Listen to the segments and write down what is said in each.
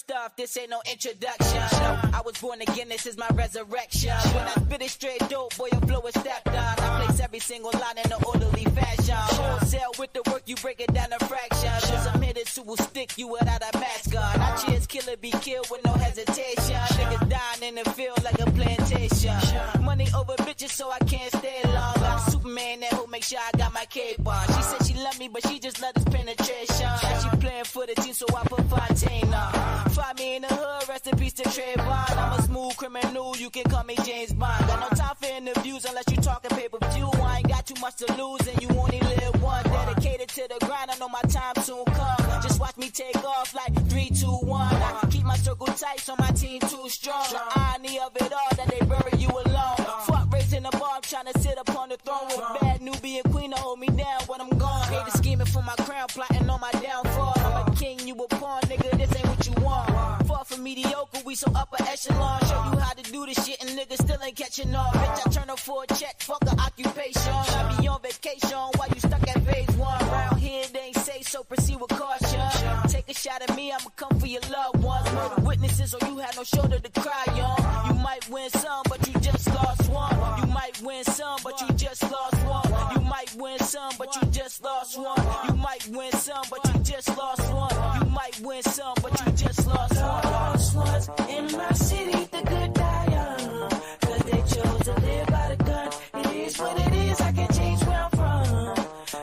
First off, this ain't no introduction. No, I was born again, this is my resurrection. When I spit it straight dope, boy, your flow is stepped on. I place every single line in an orderly fashion. Wholesale with the work, you break it down to fractions. There's some hitters who will stick you without a mask on. I cheers, killer be killed with no hesitation. Niggas dying in the field like a plantation. Money over bitches, so I can't stay long. I'm Superman that who make sure I got my cape on. She said she love me, but she just love this penetration. And she playing for the team, so I put Fontaine on. Find me in the hood, rest in peace to Trayvon. I'm a smooth criminal, you can call me James Bond. Got no time for interviews unless you talking pay-per-view. I ain't got too much to lose and you only live one. Dedicated to the grind, I know my time soon come. Just watch me take off like 3, 2, 1. I keep my circle tight so my team too strong. The irony of it all that they bury you alone. Fuck raising the bar, I'm trying to sit upon the throne with bad Nubian queen to hold me down when I'm gone. Haters scheming for my crown, plotting on my downfall. I'm a king, you a pawn, nigga, this ain't what you want. Far from mediocre, we so upper echelon. Show you how to do this shit and niggas still ain't catching on. Bitch, I turn up for a check, fuck the occupation. I be on vacation while you stuck at phase 1. Round here, they ain't safe, so proceed with caution. Take a shot at me, I'ma come for your loved ones. Murder witnesses, or you had no shoulder to cry on. You might win some, but you just lost one. You might win some, but you just lost one. You might win some, but you just lost one. You might win some, but you just lost one. You might win some, but you just lost one. Lost ones in my city, the good die young. Cause they chose to live by the gun. It is what it is, I can't change where I'm from.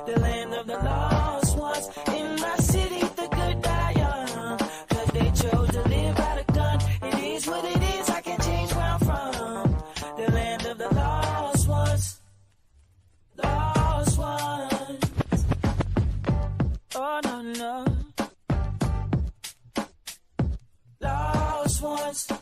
The land of the lost ones in my city, the good die young. Cause they chose to live by the gun. It is what it is, I can't change where I'm from. The land of the lost ones. Lost ones. Oh no, no. Lost ones.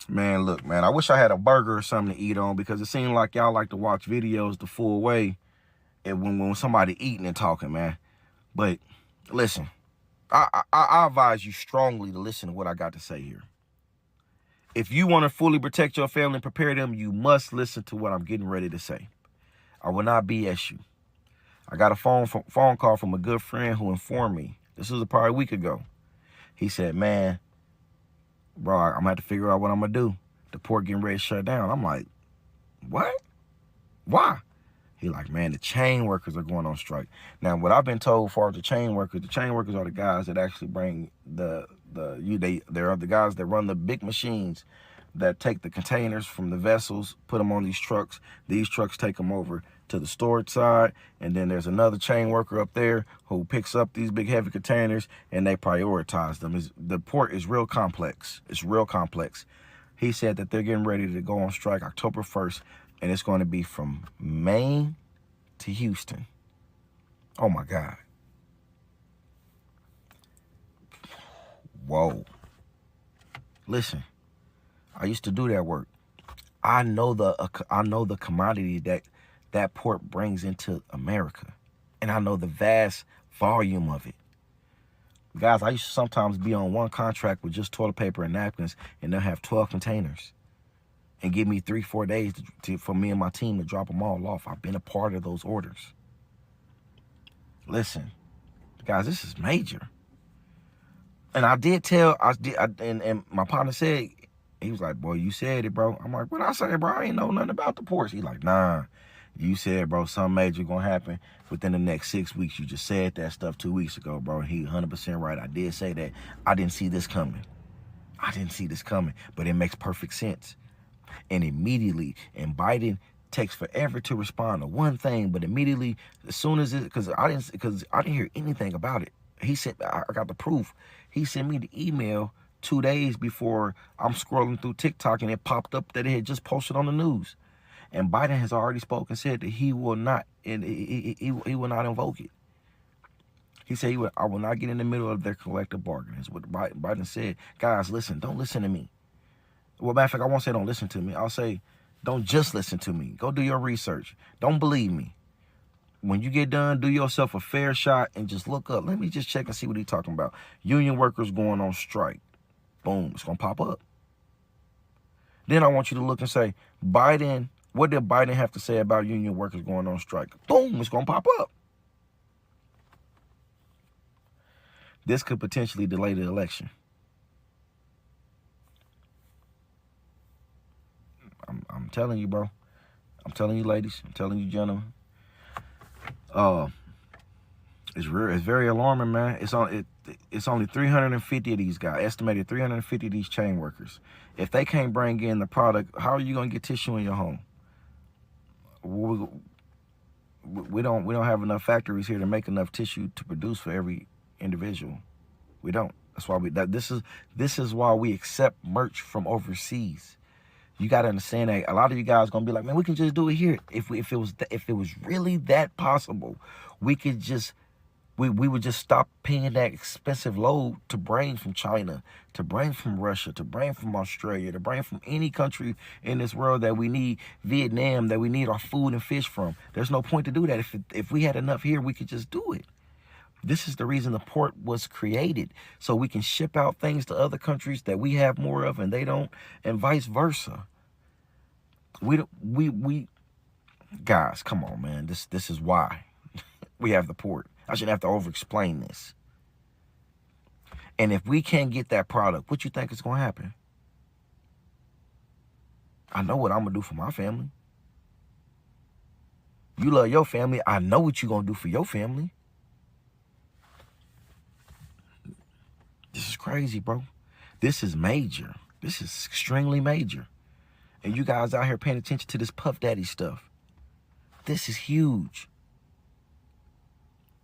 Man, look, man, I wish I had a burger or something to eat on, because it seemed like y'all like to watch videos the full way and when somebody eating and talking, man. But listen, I advise you strongly to listen to what I got to say here. If you want to fully protect your family and prepare them, you must listen to what I'm getting ready to say. I will not BS you. I got a phone call from a good friend who informed me. This was probably a week ago. He said, man, bro, I'm going to have to figure out what I'm going to do. The port getting ready to shut down. I'm like, what? Why? He like, man, the chain workers are going on strike. Now, what I've been told for the chain workers are the guys that actually bring they're the guys that run the big machines that take the containers from the vessels, put them on these trucks. These trucks take them over to the storage side, and then there's another chain worker up there who picks up these big heavy containers and they prioritize them. The port is real complex. It's real complex. He said that they're getting ready to go on strike October 1st, and it's going to be from Maine to Houston. Oh my God. Whoa. Listen, I used to do that work. I know the commodity that port brings into America, and I know the vast volume of it. Guys, I used to sometimes be on one contract with just toilet paper and napkins, and they'll have 12 containers and give me 3-4 days for me and my team to drop them all off. I've been a part of those orders. Listen, guys, this is major. And I did tell, and my partner said, he was like, boy, you said it, bro. I'm like, what I say, bro? I ain't know nothing about the ports. He like, nah, you said, bro, something major gonna happen within the next 6 weeks. You just said that stuff 2 weeks ago, bro. He 100% right. I did say that. I didn't see this coming. But it makes perfect sense. And immediately, and Biden takes forever to respond to one thing, but immediately, as soon as it, because I didn't hear anything about it. He said, I got the proof. He sent me the email 2 days before I'm scrolling through TikTok, and it popped up that it had just posted on the news. And Biden has already spoken, said that he will not, and he will not invoke it. He said, I will not get in the middle of their collective bargaining. Is what Biden said. Guys, listen, don't listen to me. Well, matter of fact, I won't say don't listen to me. I'll say don't just listen to me. Go do your research. Don't believe me. When you get done, do yourself a fair shot and just look up. Let me just check and see what he's talking about. Union workers going on strike. Boom, it's going to pop up. Then I want you to look and say, Biden, what did Biden have to say about union workers going on strike? Boom, it's going to pop up. This could potentially delay the election. I'm telling you, bro. I'm telling you, ladies. I'm telling you, gentlemen. It's very alarming, man. It's only 350 of these guys, estimated 350 of these chain workers. If they can't bring in the product, how are you gonna get tissue in your home? We don't have enough factories here to make enough tissue to produce for every individual. We don't. That's why this is why we accept merch from overseas. You got to understand that a lot of you guys gonna be like, man, we can just do it here. If it was really that possible, we could just we would just stop paying that expensive load to bring from China, to bring from Russia, to bring from Australia, to bring from any country in this world that we need, Vietnam, that we need our food and fish from. There's no point to do that. If we had enough here, we could just do it. This is the reason the port was created, so we can ship out things to other countries that we have more of and they don't, and vice versa. We guys, come on, man. This is why we have the port. I shouldn't have to over-explain this. And if we can't get that product, what you think is going to happen? I know what I'm going to do for my family. You love your family. I know what you're going to do for your family. This is crazy, bro. This is major. This is extremely major. And you guys out here paying attention to this Puff Daddy stuff. This is huge.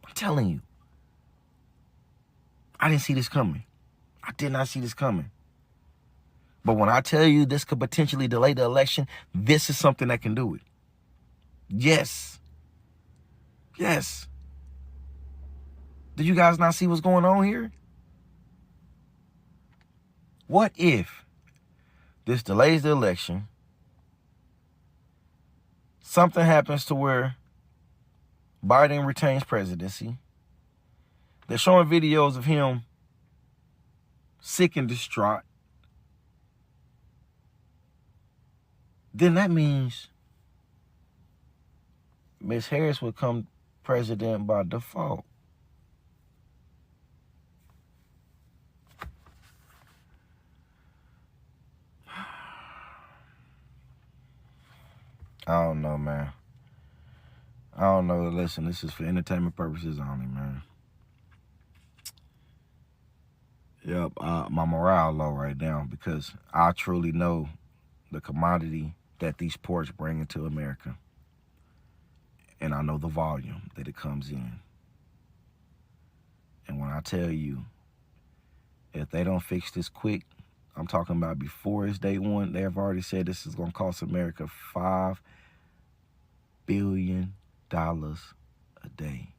I'm telling you. I didn't see this coming. I did not see this coming. But when I tell you this could potentially delay the election, this is something that can do it. Yes. Yes. Do you guys not see what's going on here? What if this delays the election? Something happens to where Biden retains presidency. They're showing videos of him sick and distraught. Then that means Ms. Harris would become president by default. I don't know, man. I don't know. Listen, this is for entertainment purposes only, man. Yep, my morale low right now because I truly know the commodity that these ports bring into America. And I know the volume that it comes in. And when I tell you, if they don't fix this quick, I'm talking about before it's day one, they have already said this is going to cost America $5 billion a day.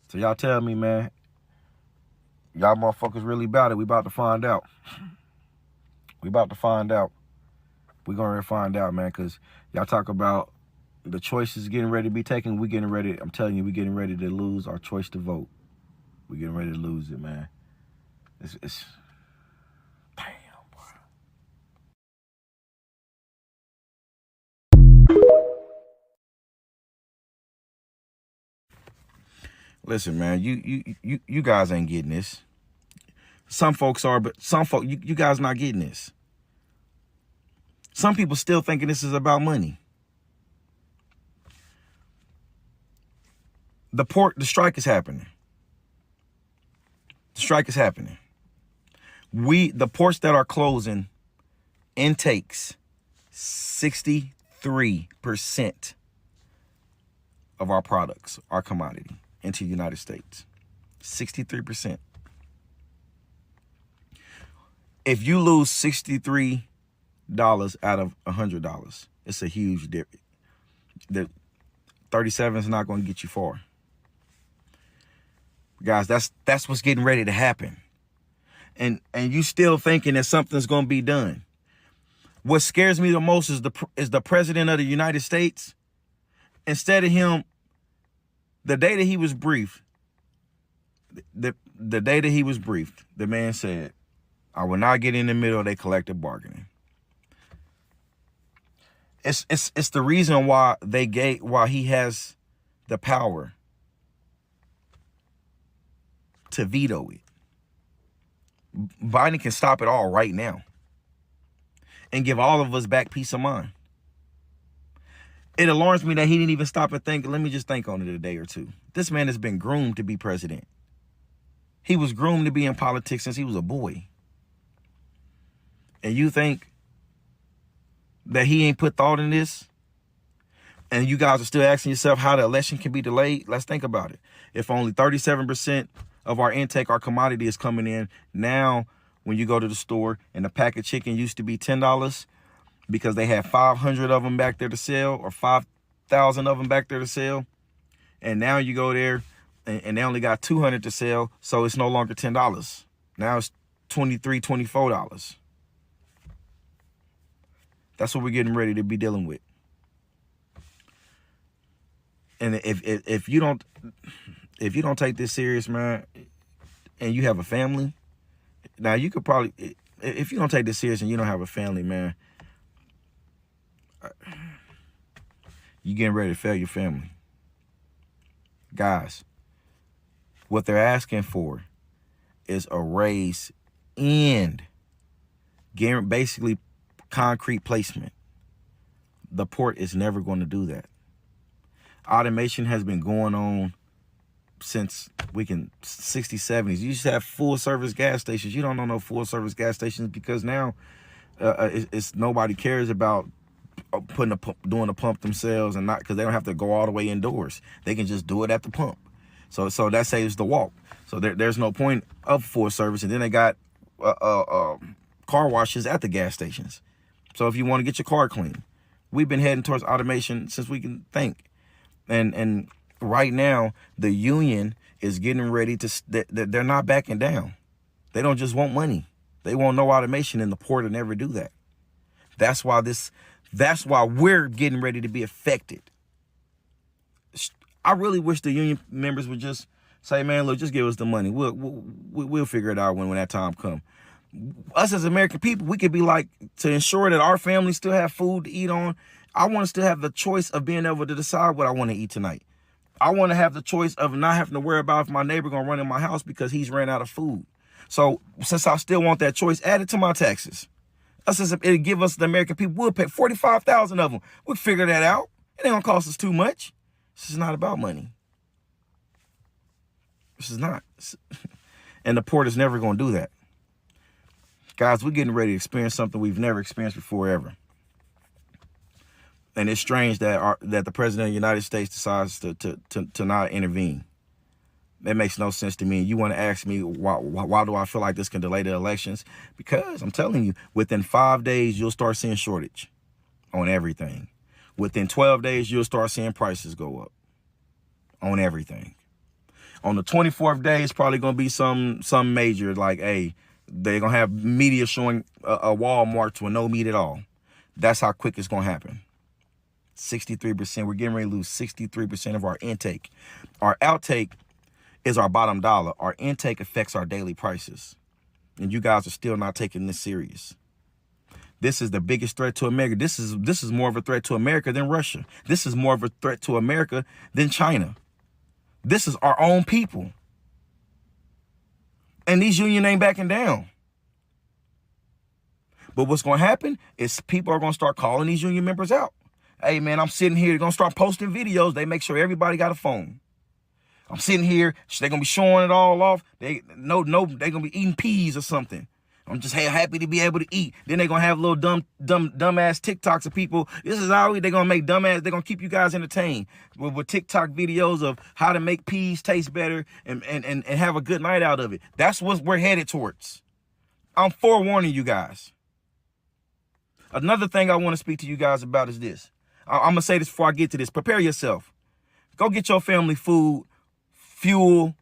So y'all tell me, man, y'all motherfuckers really about it. We about to find out. We about to find out. We're going to find out, man, because y'all talk about the choices getting ready to be taken. We getting ready, I'm telling you, we getting ready to lose our choice to vote. We getting ready to lose it, man. It's damn, boy. Listen, man, you guys ain't getting this. Some folks are, but some folk, you guys not getting this. Some people still thinking this is about money. The strike is happening. The strike is happening. The ports that are closing intakes 63% of our products are commodity into the United States. 63%. If you lose $63 out of $100, it's a huge difference. The 37 is not going to get you far. Guys, that's what's getting ready to happen. And you still thinking that something's going to be done. What scares me the most is the president of the United States. Instead of him, the day that he was briefed, the day that he was briefed, the man said, I will not get in the middle of their collective bargaining. It's the reason why why he has the power to veto it. Biden can stop it all right now and give all of us back peace of mind. It alarms me that he didn't even stop and think, let me just think on it a day or two. This man has been groomed to be president. He was groomed to be in politics since he was a boy. And you think that he ain't put thought in this? And you guys are still asking yourself how the election can be delayed? Let's think about it. If only 37% of our intake, our commodity is coming in, now when you go to the store and the pack of chicken used to be $10 because they had 500 of them back there to sell or 5,000 of them back there to sell. And now you go there and they only got 200 to sell, so it's no longer $10. Now it's $23, $24. That's what we're getting ready to be dealing with. And if you don't take this serious, man, and you have a family, now you could probably, if you don't take this serious and you don't have a family, man, you're getting ready to fail your family. Guys, what they're asking for is a raise and basically concrete placement. The port is never going to do that. Automation has been going on since 60s, 70s. You used to have full service gas stations. You don't know no full service gas stations because now it's nobody cares about doing the pump themselves, and not because they don't have to go all the way indoors. They can just do it at the pump. So that saves the walk. So there's no point of full service. And then they got car washes at the gas stations. So if you want to get your car clean, we've been heading towards automation since we can think. And right now, the union is getting ready to, they're not backing down. They don't just want money. They want no automation, and the port will never do that. That's why we're getting ready to be affected. I really wish the union members would just say, man, look, just give us the money. We'll figure it out when that time comes. Us as American people, we could be like, to ensure that our families still have food to eat on. I want us to have the choice of being able to decide what I want to eat tonight. I want to have the choice of not having to worry about if my neighbor going to run in my house because he's ran out of food. So since I still want that choice, add it to my taxes. It'll give us, the American people, we'll pay 45,000 of them. We'll figure that out. It ain't going to cost us too much. This is not about money. This is not. And the port is never going to do that. Guys, we're getting ready to experience something we've never experienced before ever. And it's strange that the president of the United States decides to not intervene. That makes no sense to me. You want to ask me why do I feel like this can delay the elections? Because I'm telling you, within 5 days, you'll start seeing shortage on everything. Within 12 days, you'll start seeing prices go up on everything. On the 24th day, it's probably going to be some major, like, hey, they're going to have media showing a Walmart with no meat at all. That's how quick it's going to happen. 63%. We're getting ready to lose 63% of our intake. Our outtake is our bottom dollar. Our intake affects our daily prices. And you guys are still not taking this serious. This is the biggest threat to America. This is more of a threat to America than Russia. This is more of a threat to America than China. This is our own people. And these unions ain't backing down. But what's going to happen is people are going to start calling these union members out. Hey, man, I'm sitting here. They're going to start posting videos. They make sure everybody got a phone. I'm sitting here. They're going to be showing it all off. They're going to be eating peas or something. I'm just happy to be able to eat. Then they're gonna have little dumbass TikToks of people. This is how they're gonna make dumbass. They're gonna keep you guys entertained with TikTok videos of how to make peas taste better and have a good night out of it. That's what we're headed towards. I'm forewarning you guys. Another thing I want to speak to you guys about is this. I'm gonna say this before I get to this. Prepare yourself. Go get your family food, fuel,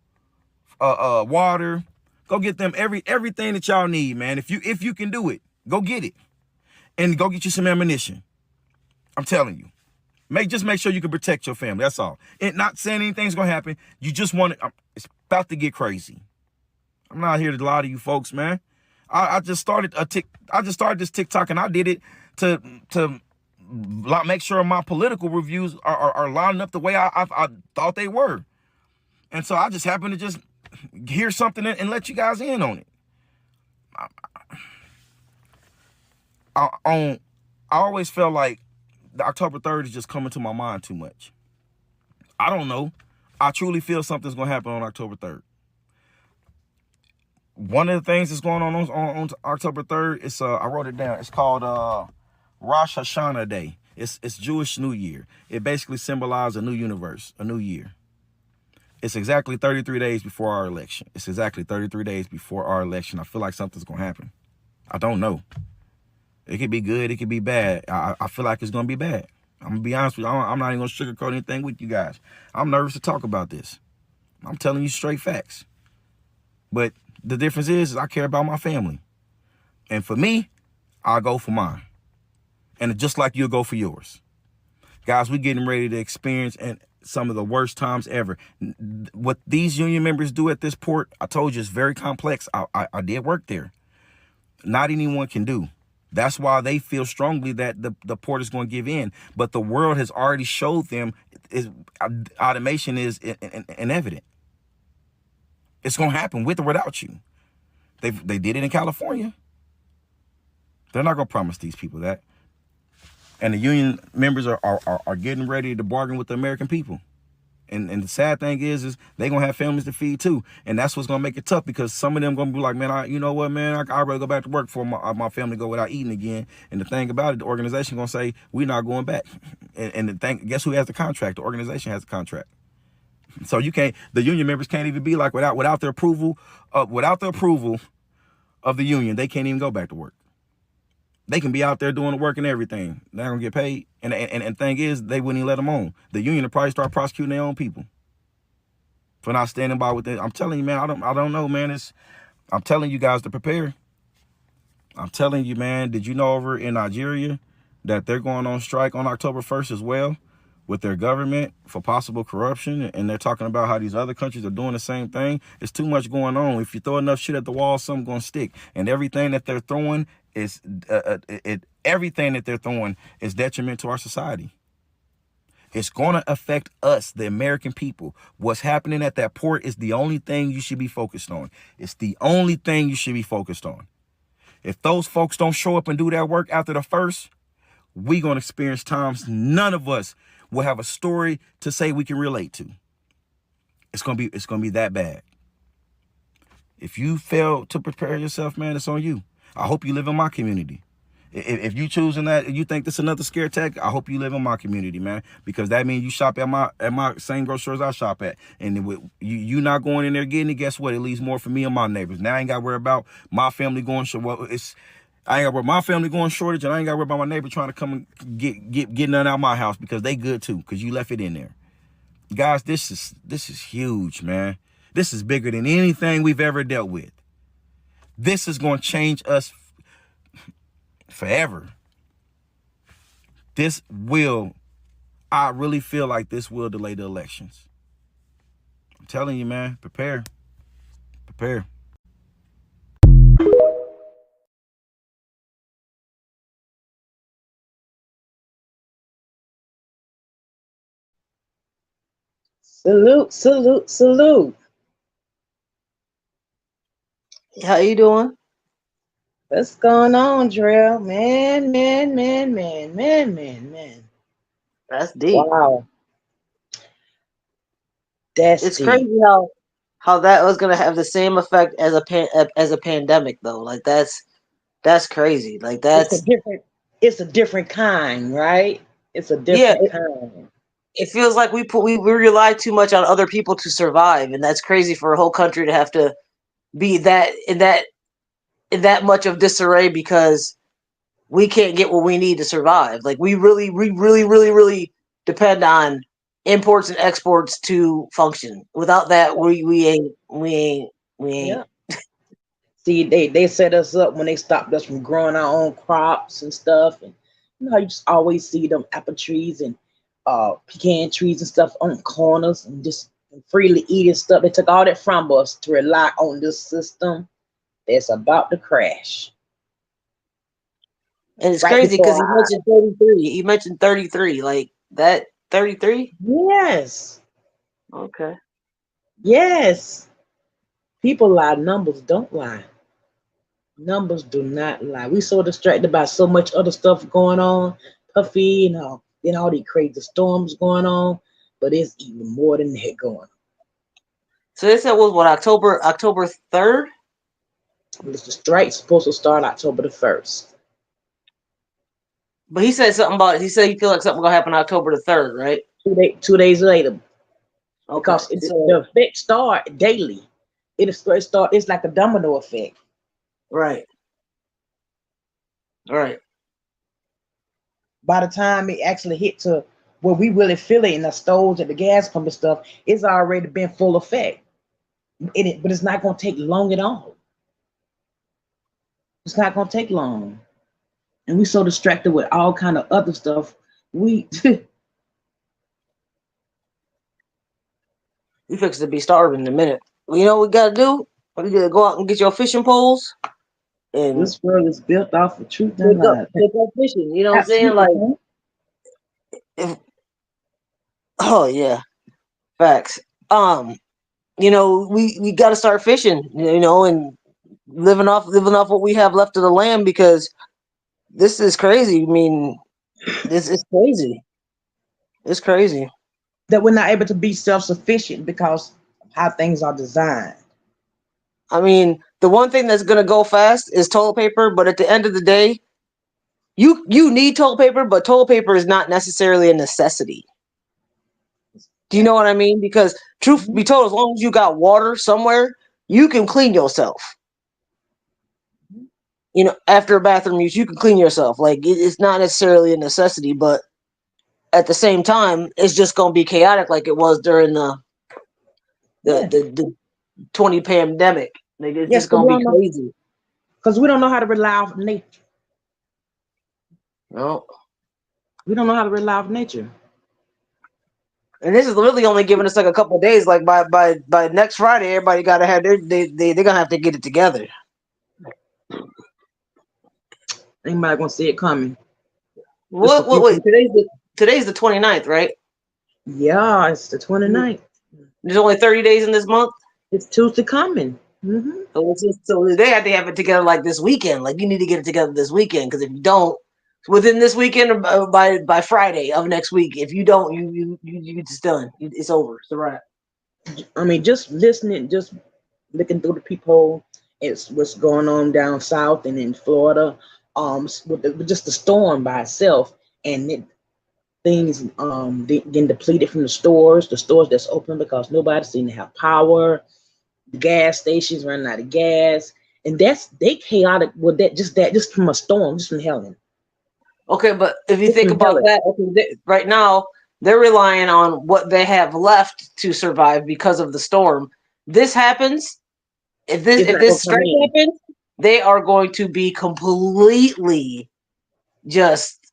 water. Go get them everything that y'all need, man. If you can do it, go get it. And go get you some ammunition. I'm telling you. Just make sure you can protect your family. That's all. And not saying anything's gonna happen. You just want it. It's about to get crazy. I'm not here to lie to you folks, man. I just started this TikTok, and I did it to make sure my political reviews are lining up the way I thought they were. And so I just happened to just hear something and let you guys in on it. I always felt like the October 3rd is just coming to my mind too much. I don't know. I truly feel something's going to happen on October 3rd. One of the things that's going on October 3rd is, I wrote it down. It's called Rosh Hashanah Day. It's Jewish New Year. It basically symbolizes a new universe, a new year. It's exactly 33 days before our election. It's exactly 33 days before our election. I feel like something's going to happen. I don't know. It could be good. It could be bad. I feel like it's going to be bad. I'm going to be honest with you. I'm not even going to sugarcoat anything with you guys. I'm nervous to talk about this. I'm telling you straight facts. But the difference is I care about my family. And for me, I'll go for mine. And just like you'll go for yours. Guys, we're getting ready to experience some of the worst times ever. What these union members do at this port, I told you, it's very complex. I did work there. Not anyone can do. That's why they feel strongly that the port is going to give in. But the world has already showed them automation is inevident. It's going to happen with or without you. They did it in California. They're not going to promise these people that. And the union members are getting ready to bargain with the American people. And the sad thing is they're going to have families to feed too. And that's what's going to make it tough, because some of them going to be like, man, you know what, man, I'd rather go back to work before my family go without eating again. And the thing about it, the organization going to say, we're not going back. And the thing, guess who has the contract? The organization has the contract. So the union members can't even be like, without the approval of the union, they can't even go back to work. They can be out there doing the work and everything. They're not gonna get paid. And the thing is, they wouldn't even let them on. The union will probably start prosecuting their own people for not standing by with it. I'm telling you, man, I don't know, man. I'm telling you guys to prepare. I'm telling you, man, did you know over in Nigeria that they're going on strike on October 1st as well with their government for possible corruption? And they're talking about how these other countries are doing the same thing. It's too much going on. If you throw enough shit at the wall, something's gonna stick. And everything that they're throwing is detriment to our society. It's going to affect us, the American people. What's happening at that port is the only thing you should be focused on. It's the only thing you should be focused on. If those folks don't show up and do that work after the 1st, we're going to experience times none of us will have a story to say we can relate to. It's going to be that bad. If you fail to prepare yourself, man, it's on you. I hope you live in my community. If you choosing that and you think this is another scare tactic, I hope you live in my community, man, because that means you shop at my same grocery stores I shop at. And you not going in there getting it, guess what? It leaves more for me and my neighbors. Now I ain't got to worry about my family going short. Well, I ain't got to worry about my family going shortage, and I ain't got to worry about my neighbor trying to come and get nothing out of my house, because they good too, because you left it in there. Guys, this is huge, man. This is bigger than anything we've ever dealt with. This is going to change us forever. I really feel like this will delay the elections. I'm telling you, man, prepare. Salute. How you doing? What's going on, Drill? Man. That's deep. Wow. That's It's deep. crazy how how that was gonna have the same effect as a pandemic though. Like that's crazy. Like It's a that's different. It's a different kind, right? It's a yeah. different kind. It feels like we rely too much on other people to survive, and that's crazy for a whole country to have to be in that much of disarray because we can't get what we need to survive. Like we really depend on imports and exports to function. Without that, we ain't. Yeah. See, they set us up when they stopped us from growing our own crops and stuff, and you know how you just always see them apple trees and pecan trees and stuff on the corners and just freely eating stuff. They took all that from us to rely on this system that's about to crash And it's right crazy before because he our eyes. mentioned 33. He mentioned 33. Like that 33. Yes, Okay. yes. People lie, numbers don't lie. Numbers do not lie. We so distracted by so much other stuff going on, Puffy and then all these crazy storms going on, but it's even more than that going on. So they said was what October 3rd. The strike's supposed to start October the 1st. But he said something about it. He said he feel like something gonna happen October the 3rd, right? 2 days later, Okay. because So the effects start daily. It start. It's like a domino effect. right, right. By the time it actually hit to where we really feel it in the stoves at the gas pump and stuff, it's already been full effect. But it's not going to take long at all. It's not going to take long, and we so distracted with all kind of other stuff. We You fix to be starving in a minute. Well, you know what we gotta do? We gotta go out and get your fishing poles and this world is built off of truth and lies. take up fishing. You know what I'm saying? Absolutely, Like, man. if, oh yeah, facts. Um, we gotta start fishing. And living off what we have left of the land because this is crazy. I mean, this is crazy. It's crazy. That we're not able to be self-sufficient because of how things are designed. I mean, the one thing that's gonna go fast is toilet paper, but at the end of the day, you need toilet paper, but toilet paper is not necessarily a necessity. Do you Yeah. know what I mean? Because truth Mhm. be told, as long as you got water somewhere, you can clean yourself. After a bathroom use, you can clean yourself. Like it's not necessarily a necessity, but at the same time, it's just gonna be chaotic like it was during the Yeah. the, the 20 pandemic. Like it's Yes, just because gonna be crazy. we don't know how to rely on nature. No. We don't know how to rely on nature. And this is literally only giving us like a couple of days. Like by next Friday, everybody gotta have they're gonna have to get it together. Anybody gonna see it coming? Just a What few wait, people. today's the 29th, right? Yeah, it's the 29th. There's only 30 days in this month. It's Tuesday coming. So they had to have it together like this weekend. Like you need to get it together this weekend because if you don't, within this weekend or by Friday of next week, if you don't, you it's done. It's over. It's a wrap. I mean, just listening, just looking through the peephole, it's what's going on down south and in Florida. With just the storm by itself, and things getting depleted from the stores that's open because nobody seems to have power. The gas stations running out of gas, and they chaotic with that just from a storm, just from Helen. Okay, but if you Just think from about Helen. that, okay, right now they're relying on what they have left to survive because of the storm. This happens. If this It's if not gonna this come strike in. happens, they are going to be completely just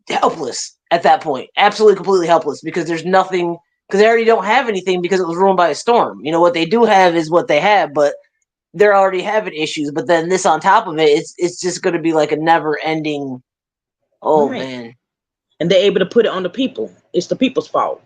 helpless at that point. Absolutely, completely helpless because there's nothing. Because they already don't have anything because it was ruined by a storm. What they do have is what they have, but they're already having issues. But then this on top of it, it's just going to be like a never ending. Oh Right. man. And they're able to put it on the people. It's the people's fault.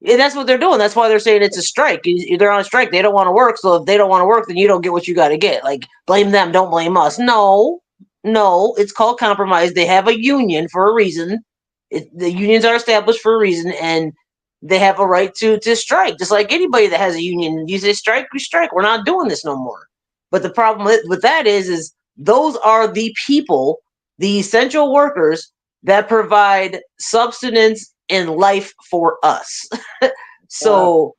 Yeah, that's what they're doing. That's why they're saying it's a strike. They're on a strike. They don't want to work. So if they don't want to work, then you don't get what you got to get. Like blame them, don't blame us. No, no, it's called compromise. They have a union for a reason. The unions are established for a reason, and they have a right to strike, just like anybody that has a union. You say strike, we strike. We're not doing this no more. But the problem with that is those are the people, the essential workers that provide subsistence and life for us. So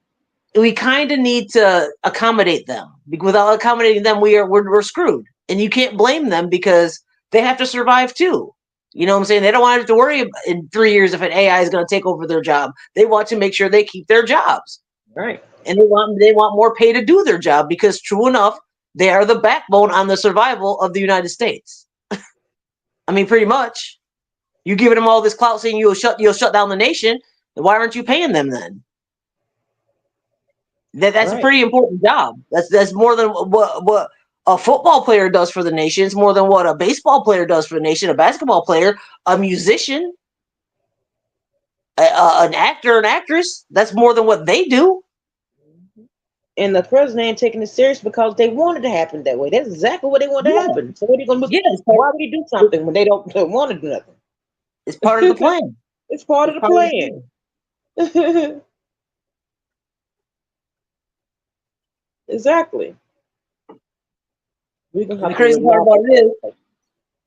we kind of need to accommodate them. Without accommodating them, we're screwed. And you can't blame them because they have to survive too. You know what I'm saying? They don't want to worry in 3 years if an AI is going to take over their job. They want to make sure they keep their jobs. Right. And they want more pay to do their job because true enough, they are the backbone on the survival of the United States. I mean, pretty much. You giving them all this clout saying you'll shut down the nation. Why aren't you paying them then? That's a pretty important job. That's more than what a football player does for the nation. It's more than what a baseball player does for the nation. A basketball player, a musician, an actor, an actress. That's more than what they do. And the president ain't taking it serious because they want it to happen that way. That's exactly what they want to happen. So what are you gonna do? Why would they do something when they don't want to do nothing? It's part of the plan. It's part of the plan. Exactly. The crazy part about it is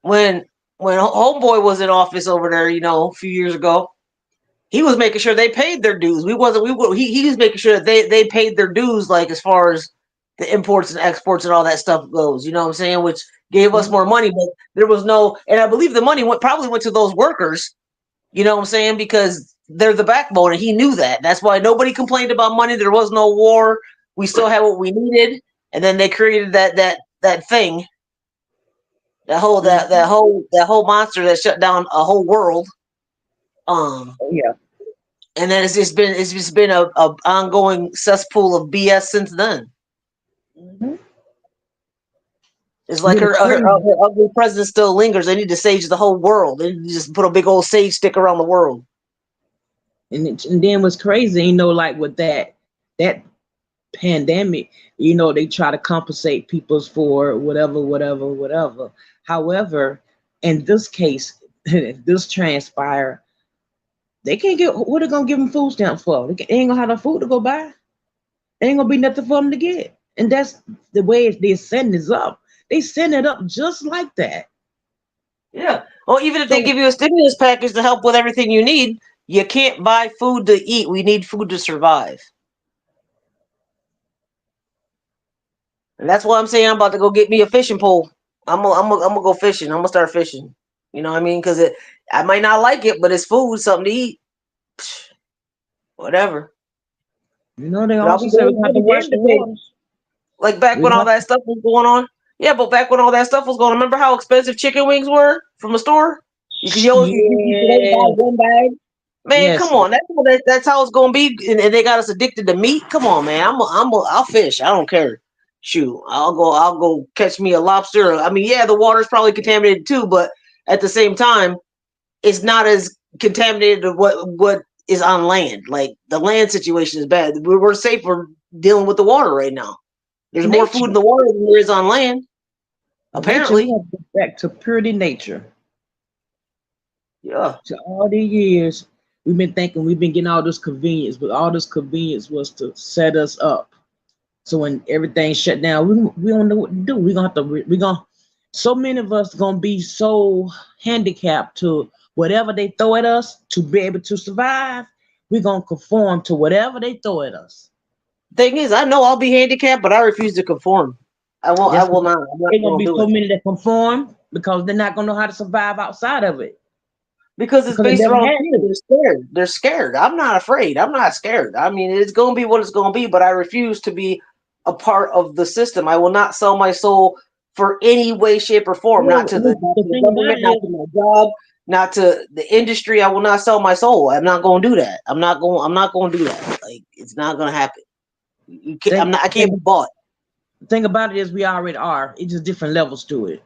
when Homeboy was in office over there, a few years ago, he was making sure they paid their dues. He was making sure that they paid their dues, like as far as the imports and exports and all that stuff goes. You know what I'm saying? Which gave us more money, but there was no, and I believe the money probably went to those workers. You know what I'm saying? Because they're the backbone, and he knew that. That's why nobody complained about money. There was no war. We still had what we needed, and then they created that thing, that whole monster that shut down a whole world. Yeah. And then it's just been a ongoing cesspool of BS since then. Mm-hmm. It's like her ugly president still lingers. They need to sage the whole world. They need to just put a big old sage stick around the world. And then what's crazy, like with that pandemic, they try to compensate people for whatever. However, in this case, if this transpire, they can't get, what are they gonna give them food stamps for? They ain't gonna have no food to go buy. There ain't gonna be nothing for them to get. And that's the way they're setting this up. They send it up just like that. Yeah. Well, even if they give you a stimulus package to help with everything you need, you can't buy food to eat. We need food to survive. And that's why I'm saying I'm about to go get me a fishing pole. I'm gonna go fishing. I'm gonna start fishing. You know what I mean? Because I might not like it, but it's food, something to eat. Whatever. They also say we have to wash the waters. Like back when all that stuff was going on. Yeah, but back when all that stuff was going on, remember how expensive chicken wings were from a store? You could buy one bag. Man, come on. That's how it's gonna be. And they got us addicted to meat. Come on, man. I'll fish. I don't care. Shoot, I'll go catch me a lobster. I mean, yeah, the water's probably contaminated too, but at the same time, it's not as contaminated as what is on land. Like the land situation is bad. We're safe. We're dealing with the water right now. There's more food in the water than there is on land. Apparently, back to purity nature. Yeah. So all these years, we've been getting all this convenience, but all this convenience was to set us up. So when everything's shut down, we don't know what to do. So many of us gonna be so handicapped to whatever they throw at us to be able to survive. We're gonna conform to whatever they throw at us. Thing is, I know I'll be handicapped, but I refuse to conform. I will not. There's gonna be so many that conform because they're not gonna know how to survive outside of it. Because it's based around fear. They're scared. They're scared. I'm not afraid. I'm not scared. I mean, it's gonna be what it's gonna be, but I refuse to be a part of the system. I will not sell my soul for any way, shape, or form. Not to the government, not to my job, not to the industry. I will not sell my soul. I'm not gonna do that. I'm not gonna do that. Like, it's not gonna happen. I can't be bought. The thing about it is we already are. It's just different levels to it.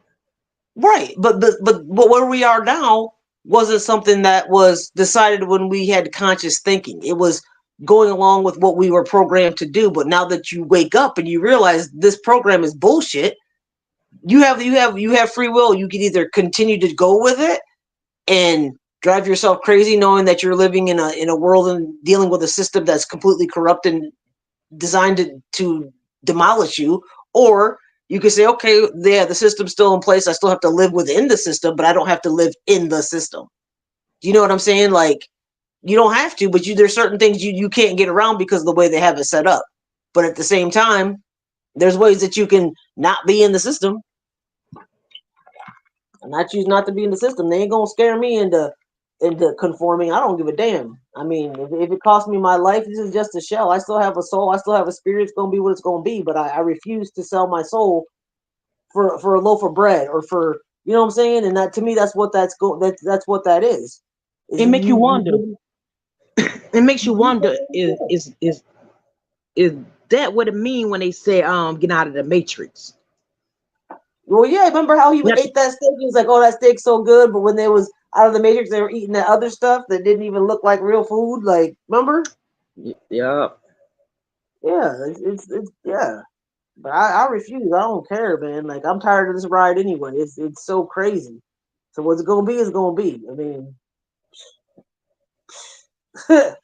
Right. But where we are now wasn't something that was decided when we had conscious thinking. It was going along with what we were programmed to do. But now that you wake up and you realize this program is bullshit, you have free will. You can either continue to go with it and drive yourself crazy knowing that you're living in a world and dealing with a system that's completely corrupt and designed to demolish you, or you could say, okay, yeah, the system's still in place. I still have to live within the system, but I don't have to live in the system. Do you know what I'm saying? Like, you don't have to, but there's certain things you can't get around because of the way they have it set up. But at the same time, there's ways that you can not be in the system. And I choose not to be in the system. They ain't gonna scare me into conforming. I don't give a damn. I mean, if it costs me my life, this is just a shell. I still have a soul. I still have a spirit. It's gonna be what it's gonna be. But I refuse to sell my soul for a loaf of bread or for, you know what I'm saying. And that, to me, that's what that's what that is. It make you wonder. It makes you wonder, is that what it mean when they say get out of the matrix? Well, yeah, remember how he Not- ate that steak? He was like, "Oh, that steak's so good," but when they was out of the matrix, they were eating that other stuff that didn't even look like real food. Like, remember? Yeah. Yeah, it's yeah. But I refuse. I don't care, man. Like, I'm tired of this ride anyway. It's so crazy. So what's it gonna be is gonna be. I mean, I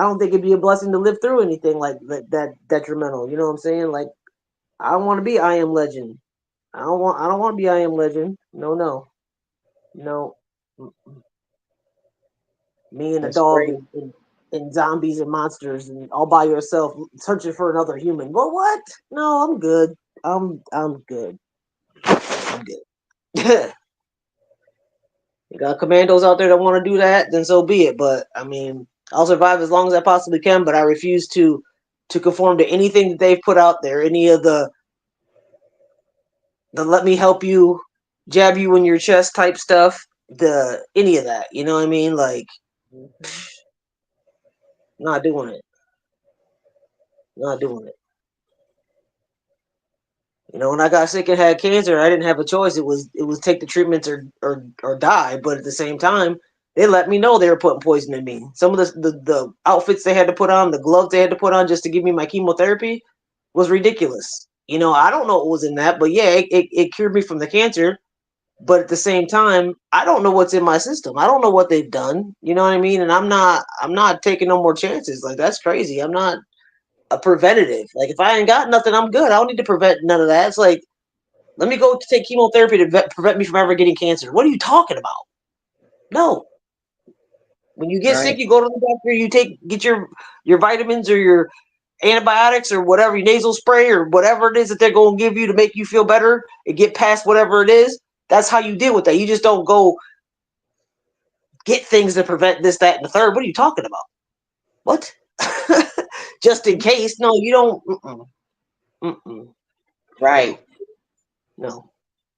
don't think it'd be a blessing to live through anything like that detrimental. You know what I'm saying? Like, I don't want to be I Am Legend. I don't want to be I Am Legend. No. Mm-mm. Me and a That's dog great. and zombies and monsters and all by yourself searching for another human. Well, what? No, I'm good. I'm good. I'm good. You got commandos out there that want to do that, then so be it. But I mean, I'll survive as long as I possibly can. But I refuse to conform to anything that they've put out there. Any of the let me help you, jab you in your chest type stuff. Any of that. You know what I mean? Like, not doing it. Not doing it. You know, when I got sick and had cancer, I didn't have a choice. It was take the treatments or die. But at the same time, they let me know they were putting poison in me. Some of the outfits they had to put on, the gloves they had to put on just to give me my chemotherapy was ridiculous. You know, I don't know what was in that, but yeah, it cured me from the cancer. But at the same time, I don't know what's in my system. I don't know what they've done. You know what I mean? And I'm not taking no more chances. Like, that's crazy. I'm not a preventative. Like, if I ain't got nothing, I'm good. I don't need to prevent none of that. It's like, let me go take chemotherapy to prevent me from ever getting cancer. What are you talking about? No. When you get Right. sick, you go to the doctor. You get your vitamins or your antibiotics or whatever, your nasal spray or whatever it is that they're going to give you to make you feel better and get past whatever it is. That's how you deal with that. You just don't go get things to prevent this, that, and the third. What are you talking about? What? Just in case? No, you don't. Right. No.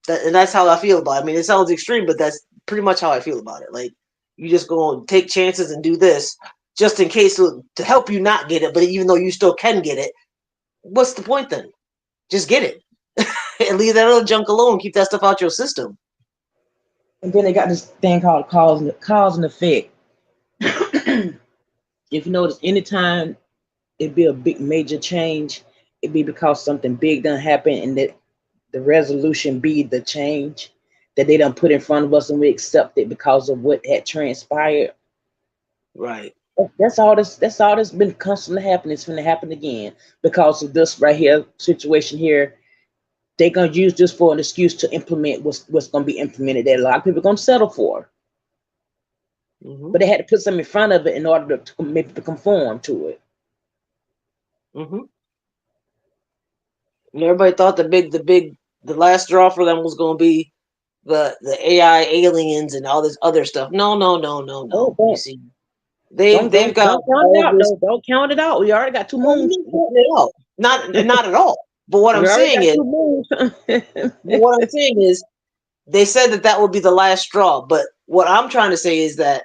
And that's how I feel about it. I mean, it sounds extreme, but that's pretty much how I feel about it. Like, you just go and take chances and do this just in case to help you not get it. But even though you still can get it, what's the point then? Just get it and leave that other junk alone. Keep that stuff out your system. And then they got this thing called cause and effect. If you notice, anytime it be a big major change, it be because something big done happen, and that the resolution be the change that they done put in front of us, and we accept it because of what had transpired. Right. That's all that's been constantly happening. It's gonna happen again because of this right here situation here. They're gonna use this for an excuse to implement what's gonna be implemented that a lot of people are gonna settle for. Mm-hmm. But they had to put something in front of it in order to maybe to conform to it. Mm-hmm. And everybody thought the last straw for them was going to be the AI aliens and all this other stuff. No. Oh, You see, they've got don't count it all out this. though. Don't count it out. We already got two moons. Not at all. But what We I'm already saying got is, two moons. they said that would be the last straw. But what I'm trying to say is that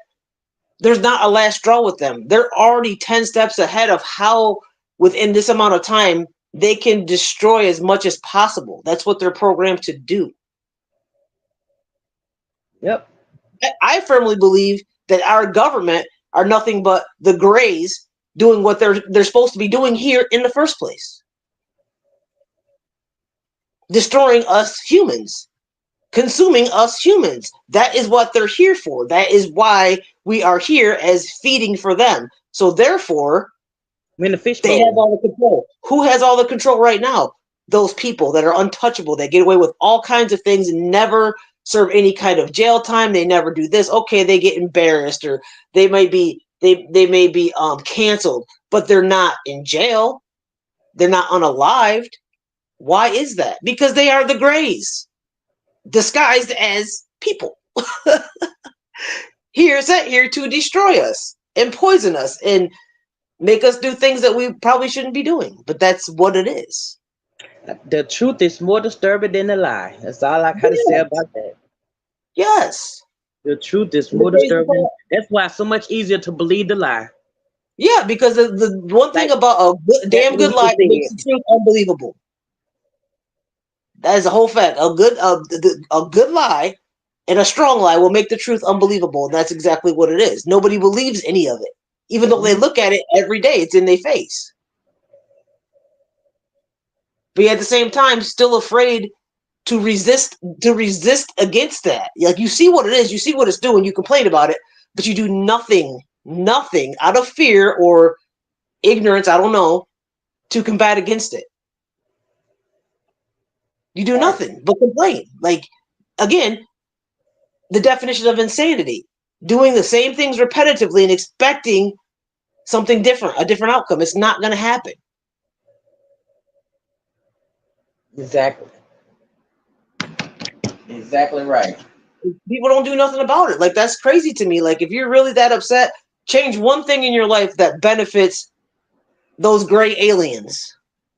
there's not a last straw with them. They're already 10 steps ahead of how, within this amount of time, they can destroy as much as possible. That's what they're programmed to do. Yep. I firmly believe that our government are nothing but the Greys doing what they're supposed to be doing here in the first place. Destroying us humans. consuming us humans. That is what they're here for. That is why we are here as feeding for them. So therefore, We're in the fish they have bowl. all the control. Who has all the control right now? Those people that are untouchable, that get away with all kinds of things and never serve any kind of jail time. They never do this. Okay, they get embarrassed, or they may be canceled, but they're not in jail. They're not unalived. Why is that? Because they are the Greys, disguised as people. Sent here to destroy us and poison us and make us do things that we probably shouldn't be doing. But that's what it is. The truth is more disturbing than the lie. That's all I got to say Yes. about that. Yes. The truth is And the more crazy disturbing. part- That's why it's so much easier to believe the lie. Yeah, because the one thing Like about a good, like damn when good you lie makes the said, truth unbelievable. That is a whole fact. A good lie and a strong lie will make the truth unbelievable, and that's exactly what it is. Nobody believes any of it, even though they look at it every day. It's in their face, but at the same time, still afraid to resist against that. Like, you see what it is, you see what it's doing, you complain about it, but you do nothing out of fear or ignorance, I don't know, to combat against it. You do right. nothing but complain. Like, again, the definition of insanity: doing the same things repetitively and expecting something different, a different outcome. It's not going to happen. Exactly. Exactly right. People don't do nothing about it. Like, that's crazy to me. Like, if you're really that upset, change one thing in your life that benefits those gray aliens.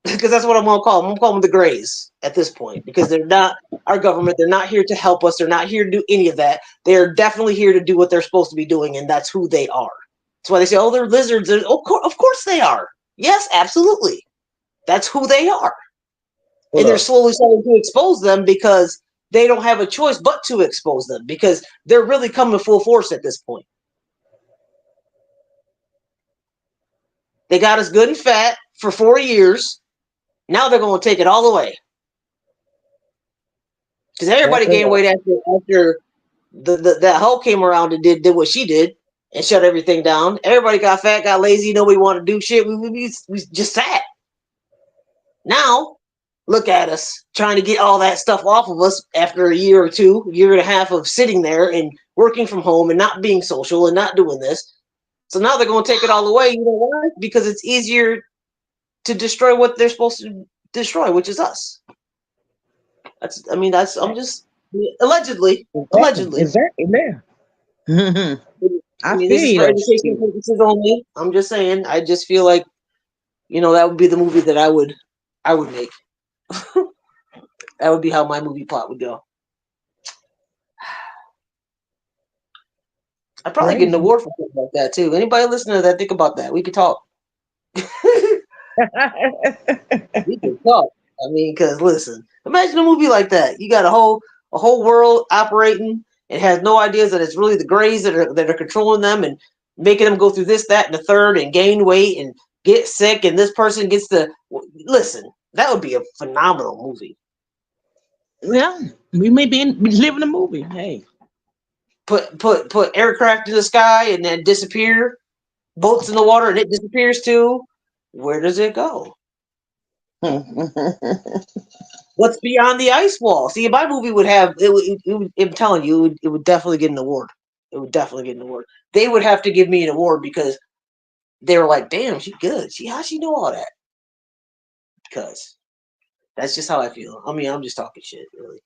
Because that's what I'm going to call them. I'm going to call them the Greys at this point, because they're not our government. They're not here to help us. They're not here to do any of that. They're definitely here to do what they're supposed to be doing, and that's who they are. That's why they say, oh, they're lizards. Of course they are. Yes, absolutely. That's who they are. Hold And they're up. slowly starting to expose them, because they don't have a choice but to expose them, because they're really coming full force at this point. They got us good and fat for 4 years. Now they're going to take it all away. Because everybody Exactly gained right. weight after that hoe came around and did what she did and shut everything down. Everybody got fat, got lazy. Nobody wanted to do shit. We just sat. Now, look at us trying to get all that stuff off of us after a year or two, year and a half of sitting there and working from home and not being social and not doing this. So now they're going to take it all away. You know why? Because it's easier to destroy what they're supposed to destroy, which is us. I'm just allegedly. Exactly there. I I mean, feel this is you for though. education purposes only. I'm just saying. I just feel like, that would be the movie that I would make. That would be how my movie plot would go. I'd probably get an Crazy. award for something like that too. Anybody listening to that, think about that. We could talk. We could talk. I mean, because listen, imagine a movie like that. You got a whole world operating. It has no ideas that it's really the Greys that are controlling them and making them go through this, that, and the third, and gain weight and get sick, and this person gets to listen. That would be a phenomenal movie. Yeah, we may be living a movie. Hey. Put aircraft in the sky and then disappear. Boats in the water and it disappears too. Where does it go? What's beyond the ice wall? See, my movie would have I'm telling you, it would definitely get an award. It would definitely get an award. They would have to give me an award because they were like, "Damn, she good. How she know all that?" Because that's just how I feel. I mean, I'm just talking shit, really.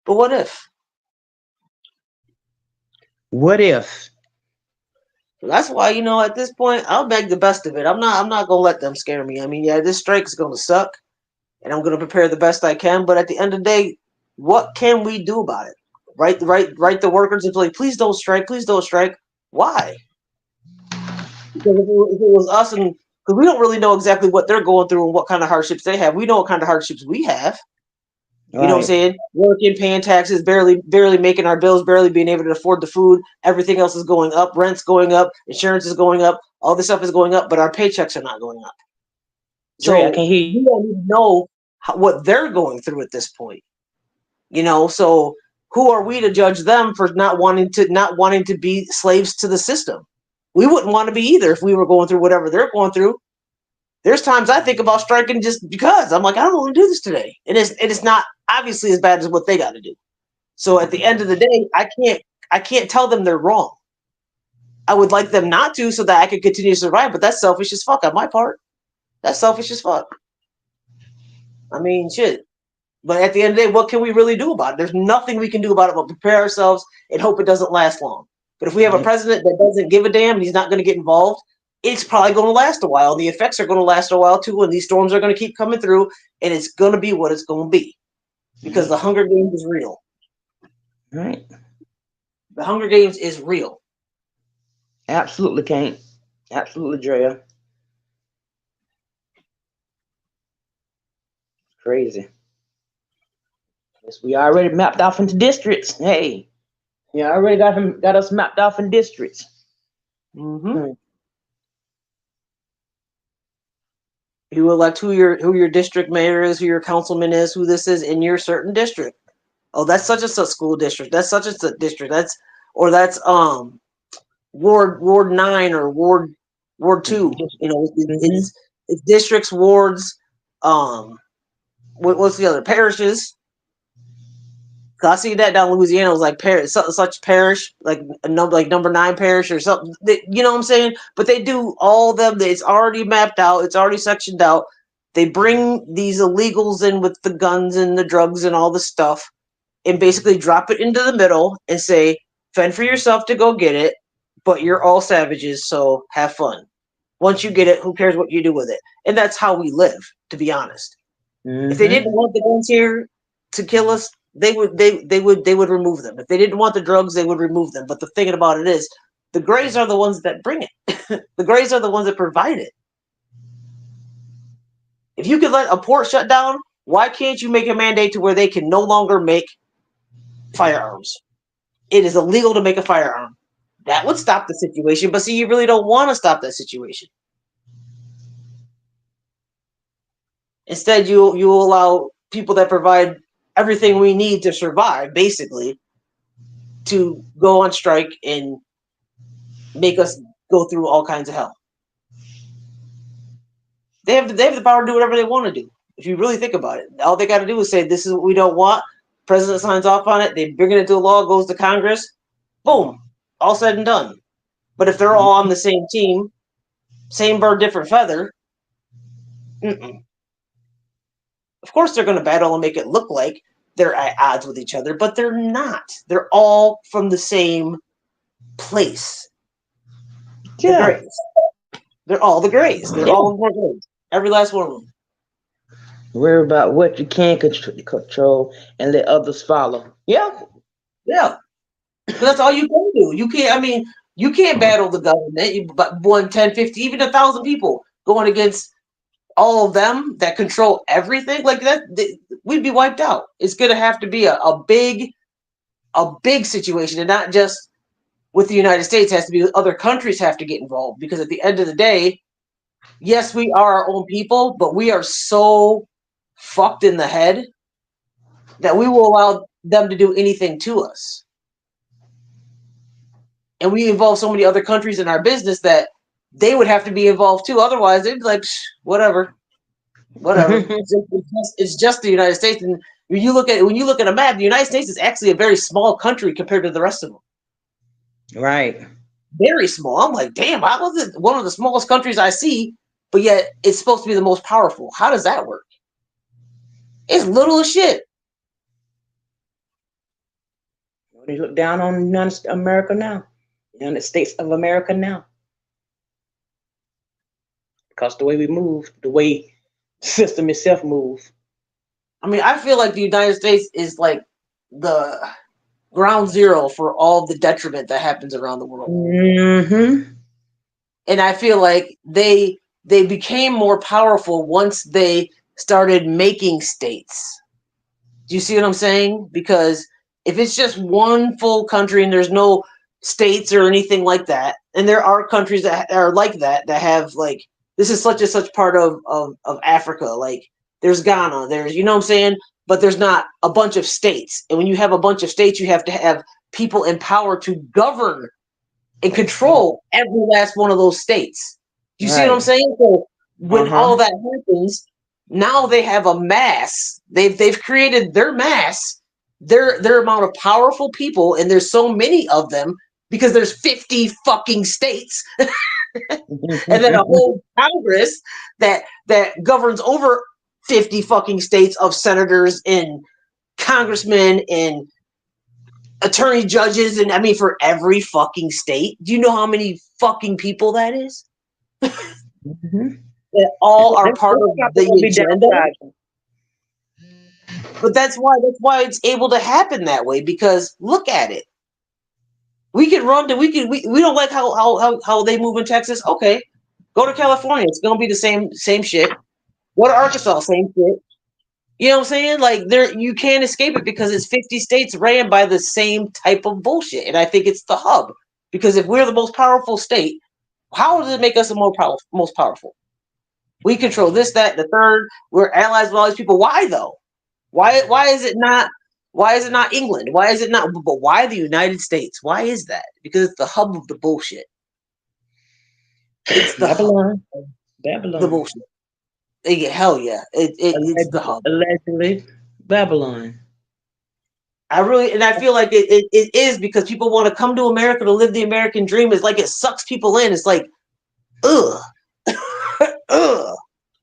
But what if? What if? That's why, at this point, I'll make the best of it. I'm not gonna let them scare me. I mean, yeah, this strike's gonna suck, and I'm gonna prepare the best I can. But at the end of the day, what can we do about it? Right. The workers and like, please don't strike. Please don't strike. Why? Because if it was us, and because we don't really know exactly what they're going through and what kind of hardships they have. We know what kind of hardships we have. You know what I'm Right. saying? Working, paying taxes, barely making our bills, barely being able to afford the food. Everything else is going up. Rent's going up. Insurance is going up. All this stuff is going up, but our paychecks are not going up. Dre, I So can hear we you. don't even know what they're going through at this point. You know, so who are we to judge them for not wanting to be slaves to the system? We wouldn't want to be either if we were going through whatever they're going through. There's times I think about striking just because I'm like, I don't want to do this today. And it's not obviously as bad as what they got to do. So at the end of the day, I can't tell them they're wrong. I would like them not to so that I can continue to survive, but that's selfish as fuck on my part. That's selfish as fuck. I mean, shit. But at the end of the day, what can we really do about it? There's nothing we can do about it but prepare ourselves and hope it doesn't last long. But if we have a president that doesn't give a damn and he's not going to get involved, it's probably going to last a while. The effects are going to last a while too, and these storms are going to keep coming through, and it's going to be what it's going to be because the Hunger Games is real. Right. The Hunger Games is real. Absolutely, Kane. Absolutely, Drea. Crazy. Yes, we already mapped off into districts. Hey, you already got us mapped off in districts. Mm-hmm. You elect who your district mayor is, who your councilman is, who this is in your certain district. Oh, that's such and such school district. That's such and such district. That's Ward 9 or Ward 2. You know, it's districts, wards. What's the other parishes? I see that down in Louisiana. It was like such parish, like number 9 parish or something. You know what I'm saying? But they do all of them. It's already mapped out. It's already sectioned out. They bring these illegals in with the guns and the drugs and all the stuff, and basically drop it into the middle and say, "Fend for yourself to go get it, but you're all savages, so have fun. Once you get it, who cares what you do with it?" And that's how we live, to be honest. If they didn't want the guns here to kill us, they would remove them. If they didn't want the drugs, they would remove them. But the thing about it is, the Greys are the ones that bring it. The Greys are the ones that provide it. If you could let a port shut down, why can't you make a mandate to where they can no longer make firearms? It is illegal to make a firearm. That would stop the situation. But see, you really don't want to stop that situation. Instead, you allow people that provide everything we need to survive, basically, to go on strike and make us go through all kinds of hell. They have the power to do whatever they want to do. If you really think about it, all they got to do is say, "This is what we don't want." President signs off on it. They bring it into law, goes to Congress. Boom, all said and done. But if they're all on the same team, same bird, different feather, of course they're going to battle and make it look like they're at odds with each other, but they're not. They're all from the same place. Yeah. The Greys. They're all the Greys. They're all the Greys. Every last one of them. Worry about what you can control and let others follow. Yeah. Yeah. That's all you can do. You can't battle the government, but 1, 10, 50, even 1,000 people going against all of them that control everything like that. We'd be wiped out. It's going to have to be a big situation, and not just with the United States. It has to be other countries have to get involved, because at the end of the day, yes, we are our own people, but we are so fucked in the head that we will allow them to do anything to us. And we involve so many other countries in our business that they would have to be involved too. Otherwise, they'd be like, whatever. It's just the United States. And when you look at a map, the United States is actually a very small country compared to the rest of them. Right. Very small. I'm like, damn, how was it one of the smallest countries I see, but yet it's supposed to be the most powerful? How does that work? It's little as shit. They look down on America now. United States of America now. Because the way we move, the way the system itself moves. I mean, I feel like the United States is like the ground zero for all the detriment that happens around the world. Mm-hmm. And I feel like they became more powerful once they started making states. Do you see what I'm saying? Because if it's just one full country and there's no states or anything like that, and there are countries that are like that have like, this is such and such part of Africa, like there's Ghana, there's, you know what I'm saying? but there's not a bunch of states. And when you have a bunch of states, you have to have people in power to govern and control every last one of those states. Do you see what I'm saying? So when all that happens, now they have a mass. They've created their mass, their amount of powerful people, and there's so many of them because there's 50 fucking states. And then a whole Congress that governs over 50 fucking states of senators and congressmen and attorney judges, and I mean for every fucking state. Do you know how many fucking people that is? That all are part of the agenda. But that's why it's able to happen that way, because look at it. We can run to we don't like how they move in Texas. Okay. Go to California. It's gonna be the same shit. Go to Arkansas, same shit. You know what I'm saying? Like you can't escape it because it's 50 states ran by the same type of bullshit. And I think it's the hub. Because if we're the most powerful state, how does it make us the most powerful? We control this, that, the third. We're allies with all these people. Why though? Why is it not England? Why is it not? But why the United States? Why is that? Because it's the hub of the bullshit. It's the Babylon. The bullshit. Hell yeah. It's the hub. Allegedly, Babylon. I feel like it is, because people want to come to America to live the American dream. It's like it sucks people in. It's like, ugh. Ugh.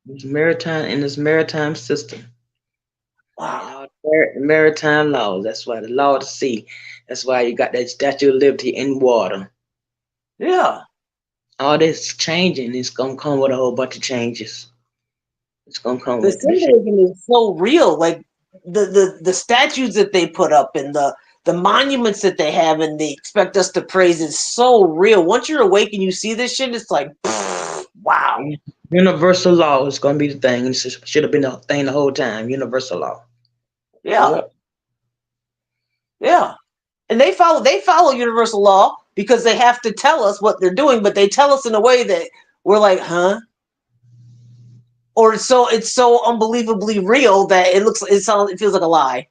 It's maritime system. Wow. Maritime laws. That's why the law of the sea. That's why you got that Statue of Liberty in water. Yeah. All this changing is gonna come with a whole bunch of changes. It's gonna come. The symbolism is so real. Like the statues that they put up and the monuments that they have and they expect us to praise is so real. Once you're awake and you see this shit, it's like, wow. Universal law is gonna be the thing. It should have been the thing the whole time. Universal law. Yeah. Yep. Yeah. And they follow universal law because they have to tell us what they're doing, but they tell us in a way that we're like, huh? Or it's so unbelievably real that it feels like a lie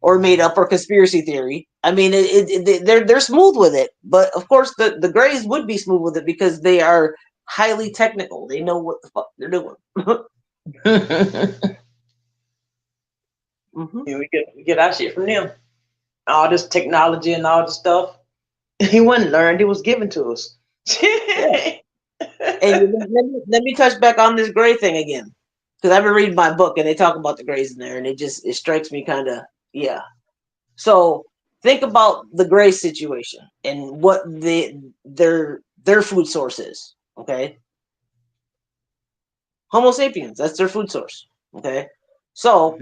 or made up or conspiracy theory. I mean, they're smooth with it, but of course the Greys would be smooth with it because they are highly technical. They know what the fuck they're doing. Yeah, we get our shit from them. All this technology and all this stuff. He wasn't learned; it was given to us. Yeah. And let me touch back on this Grey thing again, because I've been reading my book and they talk about the Greys in there, and it strikes me kind of, yeah. So think about the Grey situation and what their food source is. Okay, Homo sapiens, that's their food source. Okay, so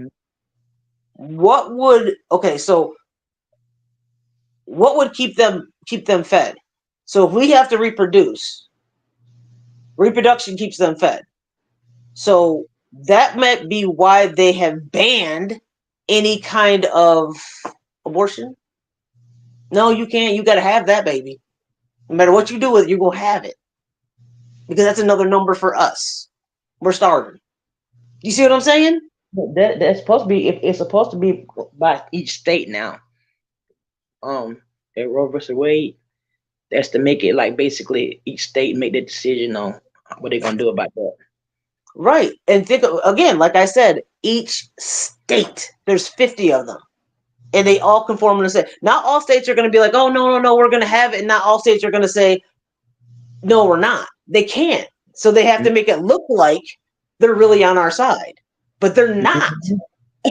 what would keep them fed? So if we have to reproduce, reproduction keeps them fed. So that might be why they have banned any kind of abortion. No, you can't. You got to have that baby. No matter what you do with it, you're going to have it. Because that's another number for us. We're starving. You see what I'm saying? That's supposed to be. It's supposed to be by each state now. At Roe versus Wade, that's to make it like basically each state make the decision on what they're gonna do about that. Right. And think again, like I said, each state, there's 50 of them. And they all conform to say, not all states are going to be like, oh, no, we're going to have it. And not all states are going to say, no, we're not. They can't. So they have to make it look like they're really on our side. But they're not.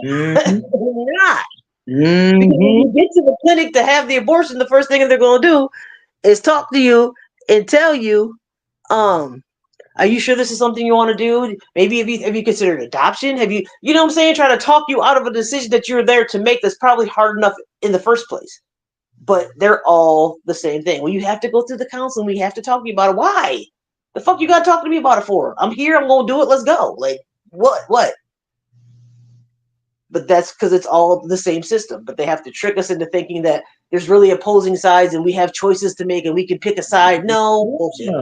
They're not. Because when you get to the clinic to have the abortion, the first thing they're going to do is talk to you and tell you, are you sure this is something you want to do? Maybe have you considered adoption? Have you know what I'm saying? Try to talk you out of a decision that you're there to make that's probably hard enough in the first place. But they're all the same thing. Well, you have to go through the counseling. We have to talk to you about it. Why? The fuck you got to talk to me about it for? I'm here. I'm going to do it. Let's go. Like, what? But that's because it's all the same system. But they have to trick us into thinking that there's really opposing sides and we have choices to make and we can pick a side. No, bullshit.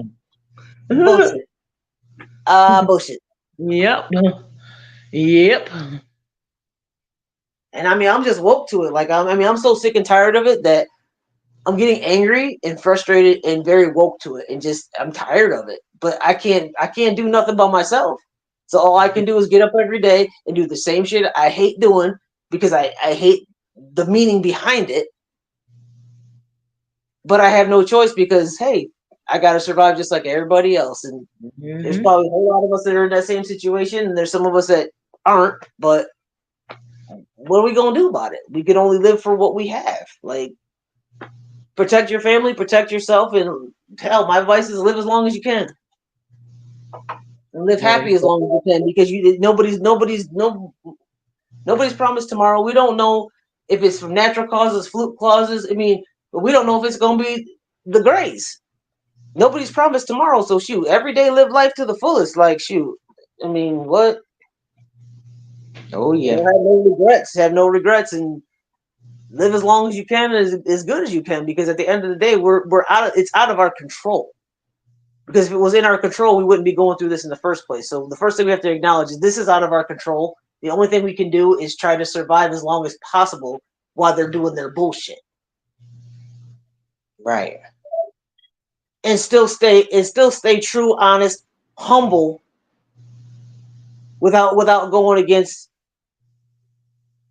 Bullshit. Bullshit. Yep. And I mean, I'm just woke to it. Like, I'm so sick and tired of it that I'm getting angry and frustrated and very woke to it, and just I'm tired of it. But I can't do nothing by myself. So all I can do is get up every day and do the same shit I hate doing because I hate the meaning behind it. But I have no choice because hey, I gotta survive just like everybody else. And there's probably a whole lot of us that are in that same situation, and there's some of us that aren't. But what are we gonna do about it? We can only live for what we have. Like, protect your family, protect yourself, and hell, my advice is live as long as you can and live happy as long as you can, because nobody's promised tomorrow. We don't know if it's from natural causes, fluke causes. I mean, but we don't know if it's gonna be the grace. Nobody's promised tomorrow, so shoot, every day live life to the fullest. Like shoot, I mean, what? Oh yeah. Have no regrets. Have no regrets, and live as long as you can, as good as you can. Because at the end of the day, we're out of it's out of our control. Because if it was in our control, we wouldn't be going through this in the first place. So the first thing we have to acknowledge is this is out of our control. The only thing we can do is try to survive as long as possible while they're doing their bullshit. Right. And still stay true, honest, humble, without going against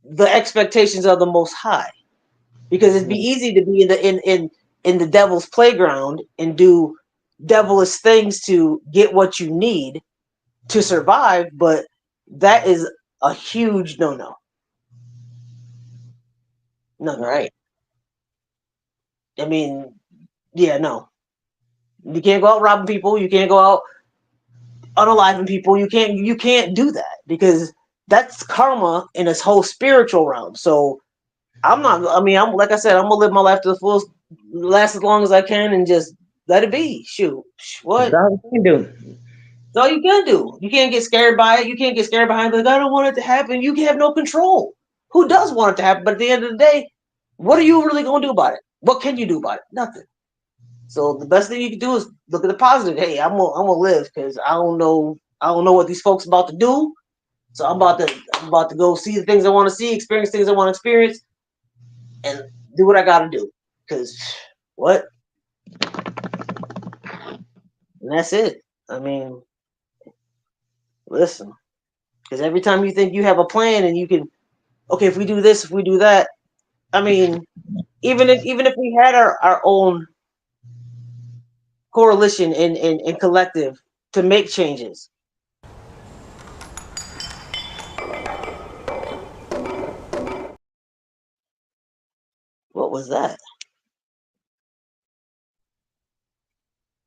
the expectations of the Most High. Because it'd be easy to be in the devil's playground and do devilish things to get what you need to survive, but that is a huge no. Right. I mean, yeah, no. You can't go out robbing people. You can't go out unaliving people. You can't do that because that's karma in its whole spiritual realm. So I'm not. I mean, I'm like I said, I'm gonna live my life to the fullest, last as long as I can, and just let it be. Shoot, what? That's all we can do. That's all you can do. You can't get scared by it. You can't get scared behind like I don't want it to happen. You have no control. Who does want it to happen? But at the end of the day, what are you really gonna do about it? What can you do about it? Nothing. So the best thing you can do is look at the positive. Hey, I'm gonna live because I don't know what these folks about to do. So I'm about to go see the things I want to see, experience things I want to experience, and do what I got to do. Because what? And that's it. I mean, listen. Because every time you think you have a plan and you can, okay, if we do this, if we do that, I mean, even if we had our own coalition and collective to make changes. What was that?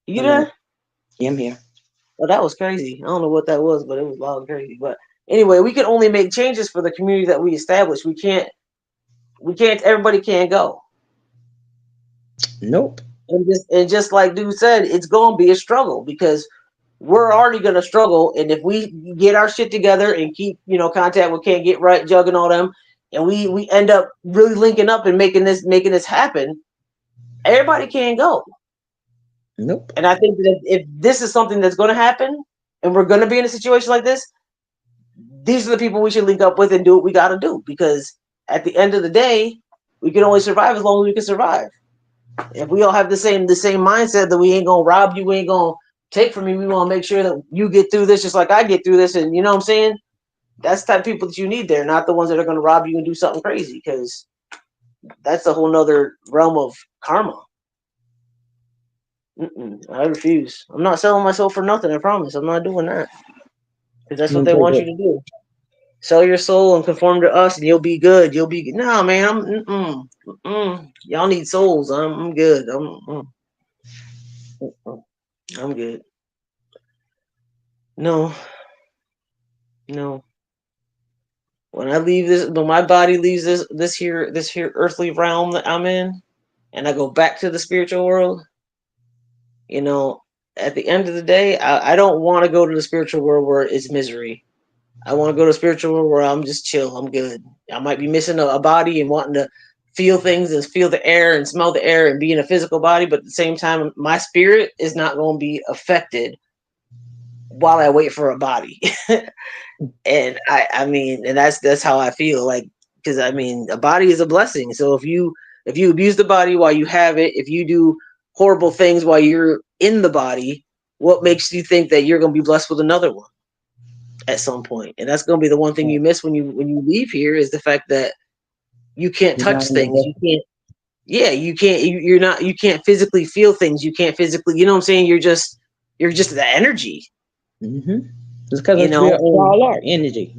You there? Yeah, I'm here. Well, that was crazy. I don't know what that was, but it was loud and crazy. But anyway, we can only make changes for the community that we establish. We can't. Everybody can't go. Nope. And just like dude said, it's gonna be a struggle because we're already gonna struggle. And if we get our shit together and keep contact with Can't Get Right, Jug and all them, and we end up really linking up and making this happen, everybody can't go. Nope. And I think that if this is something that's going to happen, and we're going to be in a situation like this, these are the people we should link up with and do what we got to do. Because at the end of the day, we can only survive as long as we can survive. If we all have the same mindset that we ain't gonna rob you, we ain't gonna take from you, we want to make sure that you get through this just like I get through this, and you know what I'm saying? That's the type of people that you need there, not the ones that are going to rob you and do something crazy, because that's a whole nother realm of karma. I refuse. I'm not selling myself for nothing. I promise. I'm not doing that. Because that's what they want you to do. Sell your soul and conform to us, and you'll be good. You'll be good. No, man. Y'all need souls. I'm good. I'm good. No. When I leave this, when my body leaves this here earthly realm that I'm in, and I go back to the spiritual world, at the end of the day, I don't want to go to the spiritual world where it's misery. I want to go to the spiritual world where I'm just chill. I'm good. I might be missing a body and wanting to feel things and feel the air and smell the air and be in a physical body, but at the same time, my spirit is not going to be affected while I wait for a body. And I mean, and that's how I feel. Like, because I mean, a body is a blessing. So if you abuse the body while you have it, if you do horrible things while you're in the body, what makes you think that you're going to be blessed with another one at some point? And that's going to be the one thing you miss when you leave here, is the fact that you can't touch things. You can't. Yeah, you can't. You're not. You can't physically feel things. You can't physically. You know what I'm saying? You're just the energy. Mm-hmm. It's because You it's know, all our energy.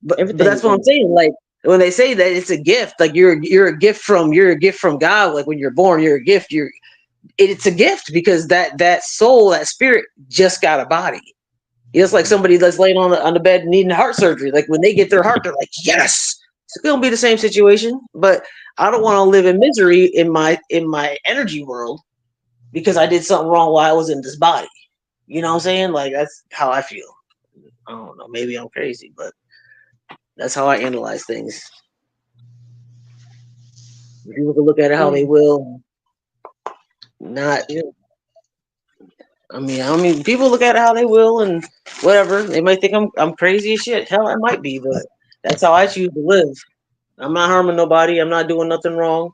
but Everything. that's what I'm saying. Like when they say that it's a gift, like you're a gift from God. Like when you're born, you're a gift. It's a gift because that soul, that spirit, just got a body. It's like somebody that's laying on the bed needing heart surgery. Like when they get their heart, they're like, yes. It's gonna be the same situation, but I don't want to live in misery in my energy world because I did something wrong while I was in this body. You know what I'm saying? Like that's how I feel. I don't know. Maybe I'm crazy, but that's how I analyze things. People can look at it how they will. Not. I mean, people look at it how they will, and whatever. They might think I'm crazy as shit. Hell, I might be, but that's how I choose to live. I'm not harming nobody. I'm not doing nothing wrong,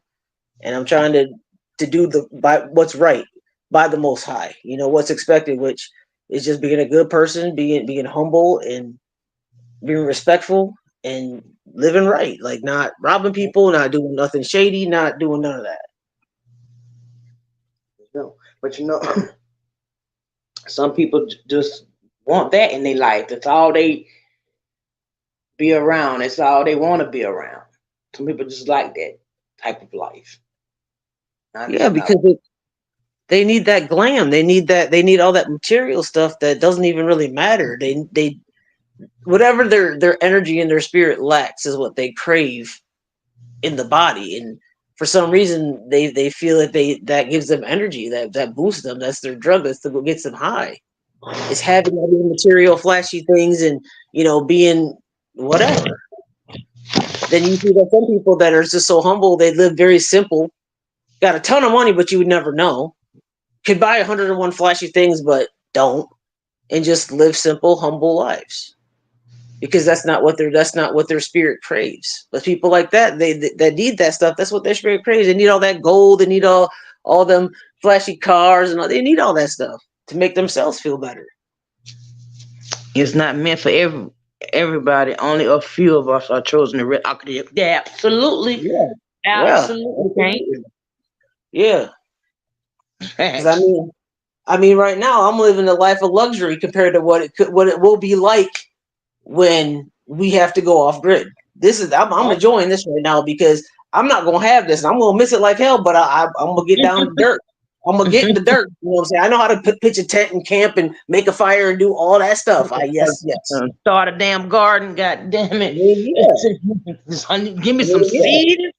and I'm trying to do by what's right by the Most High. You know what's expected, which is just being a good person, being humble, and being respectful, and living right. Like not robbing people, not doing nothing shady, not doing none of that. No, but some people just want that in their life. That's all they be around. That's all they want to be around. Some people just like that type of life. Yeah, because they need that glam. They need all that material stuff that doesn't even really matter. They whatever their energy and their spirit lacks is what they crave in the body. And for some reason they feel that gives them energy, that boosts them. That's their drug. That's what gets them high. It's having all these material, flashy things, and being whatever. Then you see that some people that are just so humble, they live very simple, got a ton of money, but you would never know. Could buy 101 flashy things, but don't, and just live simple, humble lives. Because that's not what their spirit craves. But people like that, that need that stuff. That's what their spirit craves. They need all that gold. They need all them flashy cars, and they need all that stuff to make themselves feel better. It's not meant for everybody. Only a few of us are chosen to yeah, absolutely. Yeah. Absolutely. Yeah. Because I mean, right now I'm living a life of luxury compared to what it will be like when we have to go off grid. I'm enjoying this right now because I'm not gonna have this. I'm gonna miss it like hell, but I'm gonna get down to dirt. I'm gonna get in the dirt. You know what I'm saying? I know how to pitch a tent and camp and make a fire and do all that stuff. Yes. Start a damn garden. God damn it! Yeah. Give me some seeds.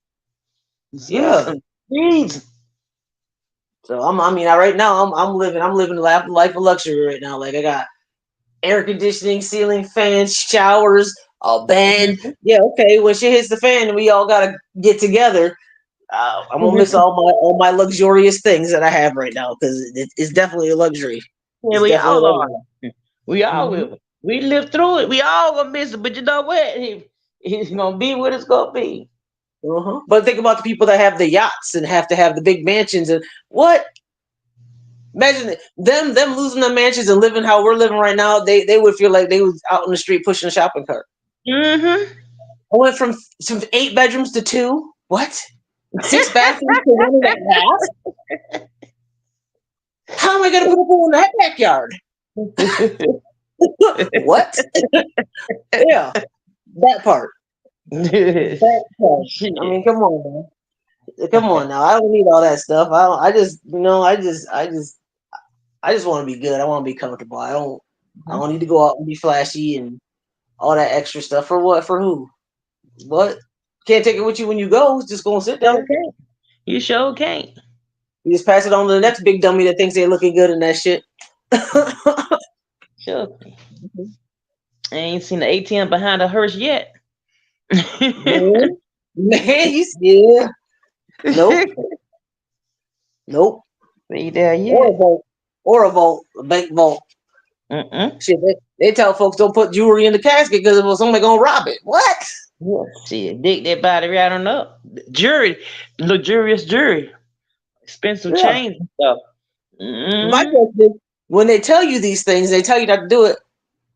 Yeah. Some seeds. So right now I'm living the life of luxury right now. Like I got air conditioning, ceiling fans, showers, a bed. Yeah, okay. When shit hits the fan, we all gotta get together. I'm gonna miss all my luxurious things that I have right now because it's definitely a luxury. Yeah, we all are. We all will. We live through it. We all gonna miss it, but you know what? He's gonna be what it's gonna be. But think about the people that have the yachts and have to have the big mansions and what? Imagine them losing their mansions and living how we're living right now. They would feel like they was out in the street pushing a shopping cart. I went from 8 bedrooms to 2. What? 6 bathrooms to 1.5. How am I gonna put a pool in that backyard? What? Yeah, that part. That part. I mean, come on, man. Come on now. I don't need all that stuff. I just want to be good. I want to be comfortable. I don't need to go out and be flashy and all that extra stuff. For what? For who? What? Can't take it with you when you go. It's just gonna sit there. Okay. You sure can't. You just pass it on to the next big dummy that thinks they're looking good in that shit. Sure. I ain't seen the ATM behind a hearse yet. Man, you yeah. Nope. See there yet. Or a vault, a bank vault. Shit, they tell folks don't put jewelry in the casket because somebody gonna rob it. What? Yeah, shit, dig that body right on up. Jury, luxurious jury, expensive Yeah. chains and stuff. My Mm-hmm. question is, when they tell you these things, they tell you not to do it.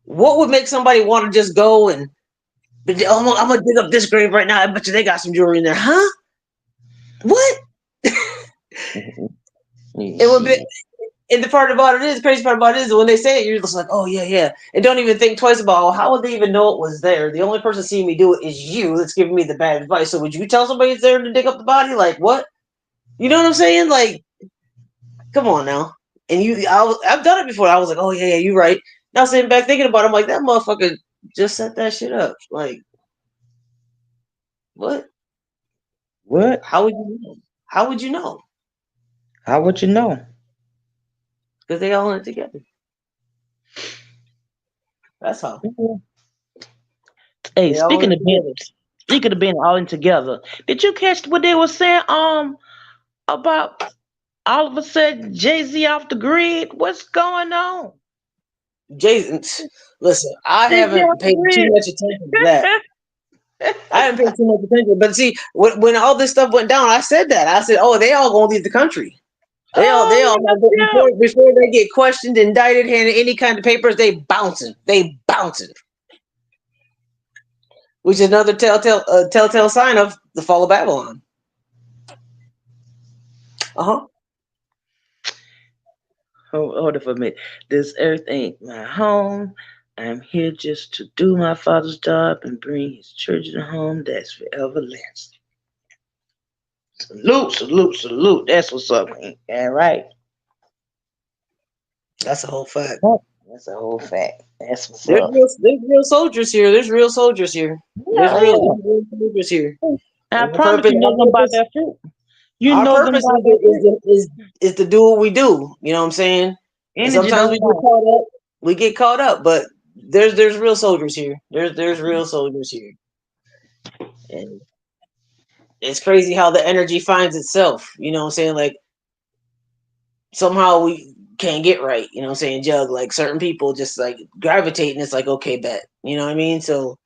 What would make somebody want to just go and I'm gonna dig up this grave right now? I bet you they got some jewelry in there, huh? What? It would be. Shit. And the part about it is, crazy part about it is when they say it, you're just like, oh yeah, yeah, and don't even think twice about, well, how would they even know it was there? The only person seeing me do it is you. That's giving me the bad advice. So would you tell somebody it's there to dig up the body? Like what? You know what I'm saying? Like, come on now. And I've done it before. I was like, oh yeah, yeah, you're right. Now sitting back thinking about it, I'm like, that motherfucker just set that shit up. Like, what? What? How would you know? How would you know? How would you know? Because they all in it together. That's how. Hey, They all in speaking it of being together. all in together, did you catch what they were saying about all of a sudden Jay-Z off the grid? What's going on? Jason, listen, I Jay-Z off haven't the paid too much attention to that. I haven't paid too much attention. But see, when all this stuff went down, I said that. I said, oh, they all gonna leave the country. They all Oh yeah. before they get questioned, indicted, handed any kind of papers, they bouncing. They bouncing. Which is another telltale sign of the fall of Babylon. Uh-huh. Hold it for a minute. This earth ain't my home. I'm here just to do my father's job and bring his children home that's forever lasting. Salute, salute, salute. That's what's up, man. All right. That's a whole fact. That's a whole fact. That's what's There's up. real soldiers here. There's real soldiers here. Yeah, There's real soldiers here. yeah. I And promise you know them by their fruit. You our know them purpose by their fruit. is to do what we do. You know what I'm saying? And Energy sometimes we don't get lie. caught up. We get caught up, but there's real soldiers here. There's real soldiers here. And it's crazy how the energy finds itself. You know what I'm saying? Like somehow we can't get right. You know what I'm saying? Jug like certain people just like gravitate, and it's like okay, bet. You know what I mean? So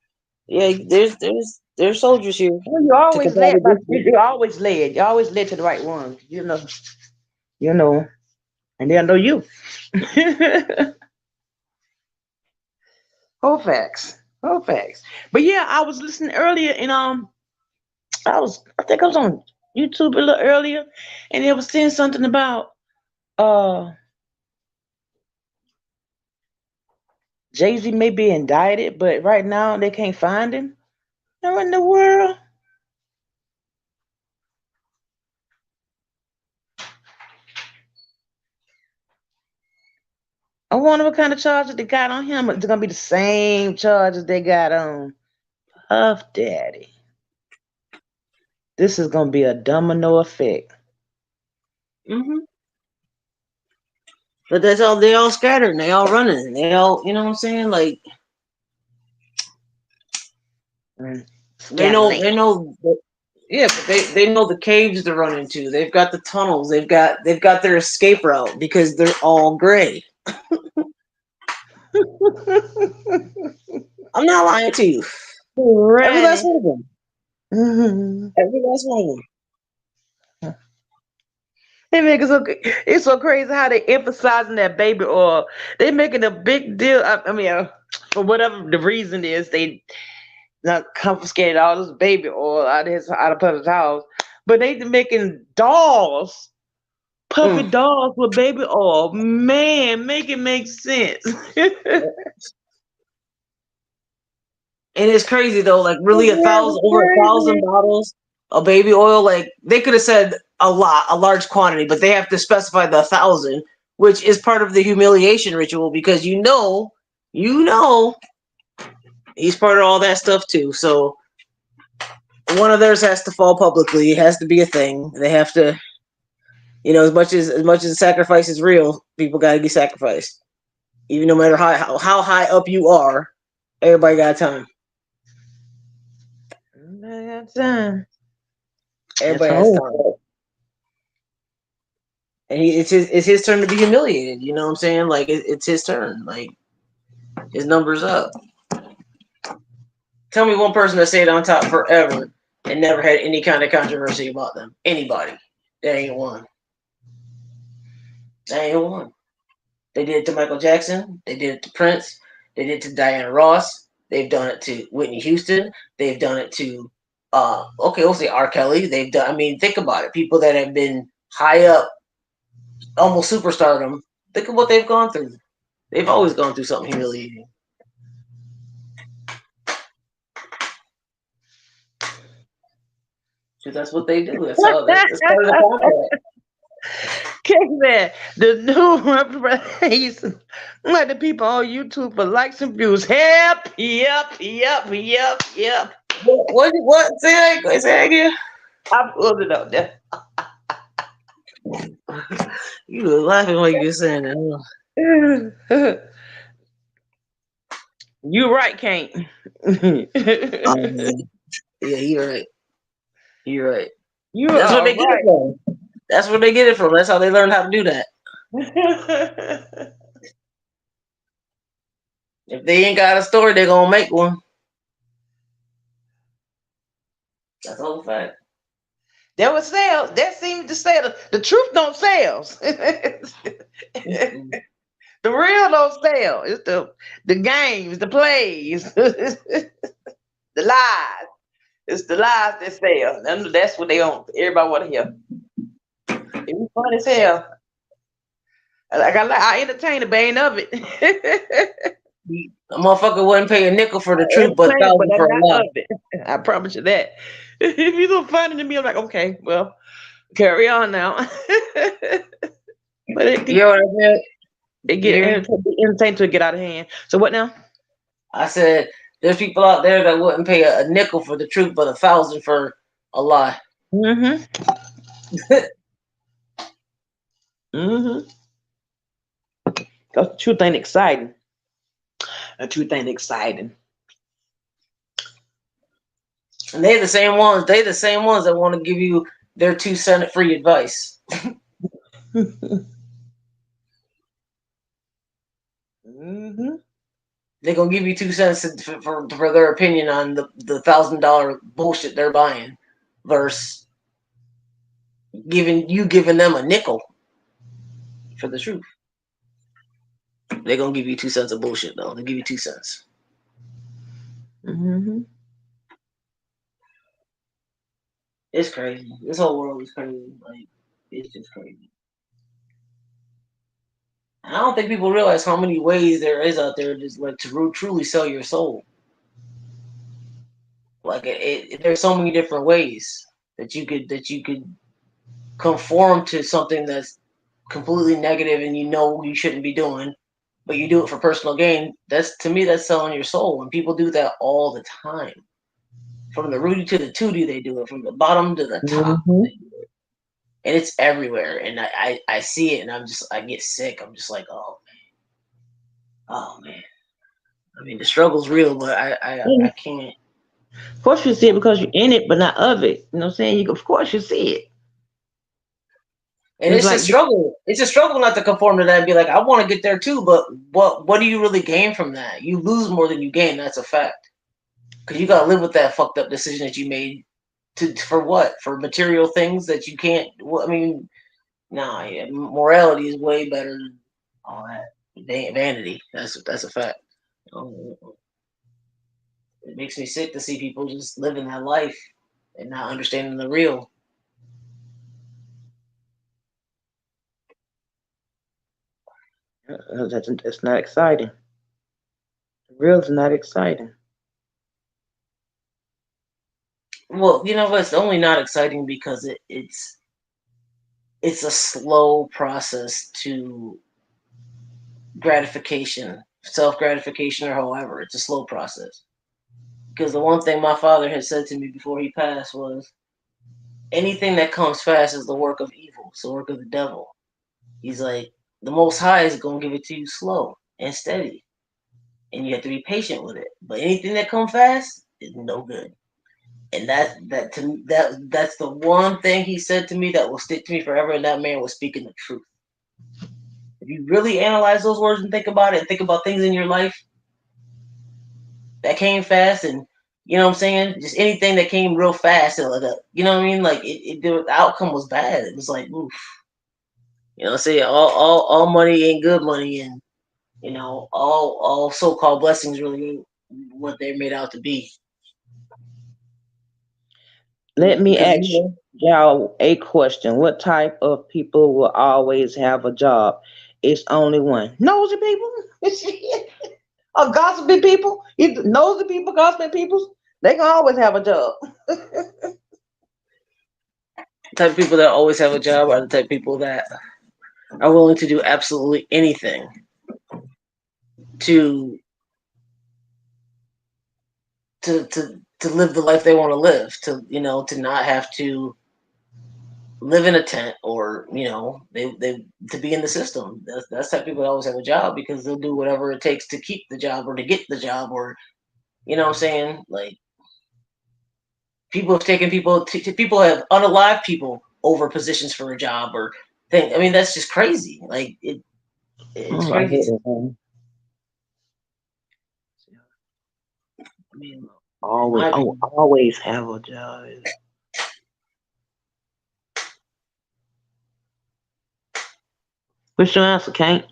yeah, there's soldiers here Well, you to always combat led by addiction. you always led. You always led to the right one. You know, and they'll know you. Whole facts. Whole facts. But yeah, I was listening earlier and I think I was on YouTube a little earlier and it was saying something about uh Jay-Z may be indicted, but right now they can't find him. How in the world? I wonder what kind of charges they got on him. It's gonna be the same charges they got on Puff Daddy. This is gonna be a domino effect. Hmm. But that's all. They all scattered. And they all running. And they all, you know what I'm saying? Like Mm. they know, Scandalink. yeah, but they know the caves to run into. They've got the tunnels. They've got their escape route because they're all gray. I'm not lying to you. Every last Ready. one of them. Mhm. Every last one of them. They make it so it's so crazy how they emphasizing that baby oil. They making a big deal. I mean, for whatever the reason is, they not confiscated all this baby oil out of Puffy's house, but they making dolls, puffy Mm. dolls with baby oil. Man, make it make sense. And it's crazy though. Like really, It's over 1,000 crazy. bottles of baby oil. Like they could have said a large quantity, but they have to specify the 1,000, which is part of the humiliation ritual because you know, he's part of all that stuff too. So one of theirs has to fall publicly. It has to be a thing. They have to, as much as the sacrifice is real, people got to be sacrificed. Even no matter how high up you are, everybody got time. That's time. That's Everybody a has whole time. And it's his turn to be humiliated. You know what I'm saying? Like it's his turn. Like his number's up. Tell me one person that stayed on top forever and never had any kind of controversy about them. Anybody. That ain't one. That ain't one. They did it to Michael Jackson. They did it to Prince. They did it to Diana Ross. They've done it to Whitney Houston. They've done it to, we'll say R. Kelly. They've done, I mean, think about it. People that have been high up, almost superstardom. Think of what they've gone through. They've always gone through something humiliating. So that's what they do. That's how. That's part of the contract. Kick that. The new representation. Like the people on YouTube for likes and views. Help. Yep. What? Say that again. I pulled it up there. You were laughing while you were saying that. You right, Kate. Yeah, you're right. You're right. You That's are where they get it from. That's where they get it from. That's how they learn how to do that. If they ain't got a story, they're gonna make one. That's the whole fact. That was sales. That seems to sell. The truth don't sales. The real don't sell. It's the games, the plays, the lies. It's the lies that sell. That's what they own. Everybody want to hear. It was fun as hell. Like I entertain the bane of it. A motherfucker wouldn't pay a nickel for the truth, but $1,000 for a lie. I promise you that. If you're so funny to me, I'm like, okay, well, carry on now. But it get entertaining to get out of hand. So what now? I said there's people out there that wouldn't pay a nickel for the truth, but $1,000 for a lie. Mm-hmm. Because the truth ain't exciting. The truth ain't exciting. And they're the same ones. They the same ones that want to give you their 2 cent free advice. Mm-hmm. They're gonna give you 2 cents for their opinion on the $1,000 bullshit they're buying, versus giving them a nickel for the truth. They're gonna give you 2 cents of bullshit though. They give you 2 cents. Mm-hmm. It's crazy. This whole world is crazy. Like, it's just crazy. I don't think people realize how many ways there is out there just like to truly sell your soul. Like there's so many different ways that you could conform to something that's completely negative and you know you shouldn't be doing, but you do it for personal gain. That's, to me, that's selling your soul, and people do that all the time. From the Rudy to the Tootie, they do it. From the bottom to the top, they do it. And it's everywhere. And I see it, and I get sick. I'm just like, oh man. I mean, the struggle's real, but I can't. Of course you see it because you're in it, but not of it. You know what I'm saying? Of course you see it. And it's a struggle. It's a struggle not to conform to that and be like, I want to get there too, but what do you really gain from that? You lose more than you gain. That's a fact. Because you got to live with that fucked up decision that you made for what? For material things that you can't. Well, I mean, nah. Yeah, morality is way better than all that vanity. That's a fact. It makes me sick to see people just living that life and not understanding the real. That's not exciting. The real's not exciting. Well, you know what? It's only not exciting because it's a slow process to gratification, self-gratification, or however. It's a slow process. Because the one thing my father had said to me before he passed was, anything that comes fast is the work of evil. It's the work of the devil. He's like, the Most High is going to give it to you slow and steady. And you have to be patient with it. But anything that comes fast is no good. And that's the one thing he said to me that will stick to me forever, and that man was speaking the truth. If you really analyze those words and think about it, and think about things in your life that came fast, and You know what I'm saying? Just anything that came real fast, and like, you know what I mean? Like the outcome was bad. It was like, oof. You know, say all money ain't good money, and you know, all so called blessings really ain't what they're made out to be. Let me Because ask y'all a question. What type of people will always have a job? It's only one. Nosy people? Or gossipy people? Either nosy people, gossipy people, they can always have a job. type of people that always have a job are the type of people that are willing to do absolutely anything to to live the life they want to live, to you know, to not have to live in a tent, or you know, they to be in the system. That's type of people that always have a job, because they'll do whatever it takes to keep the job or to get the job, or you know what I'm saying? Like people have taken people have unalive people over positions for a job or thing. I mean, that's just crazy. Like it's Oh, I hate crazy. it, man. I mean, Always, my oh, opinion. always have a job. What's your answer, Kate?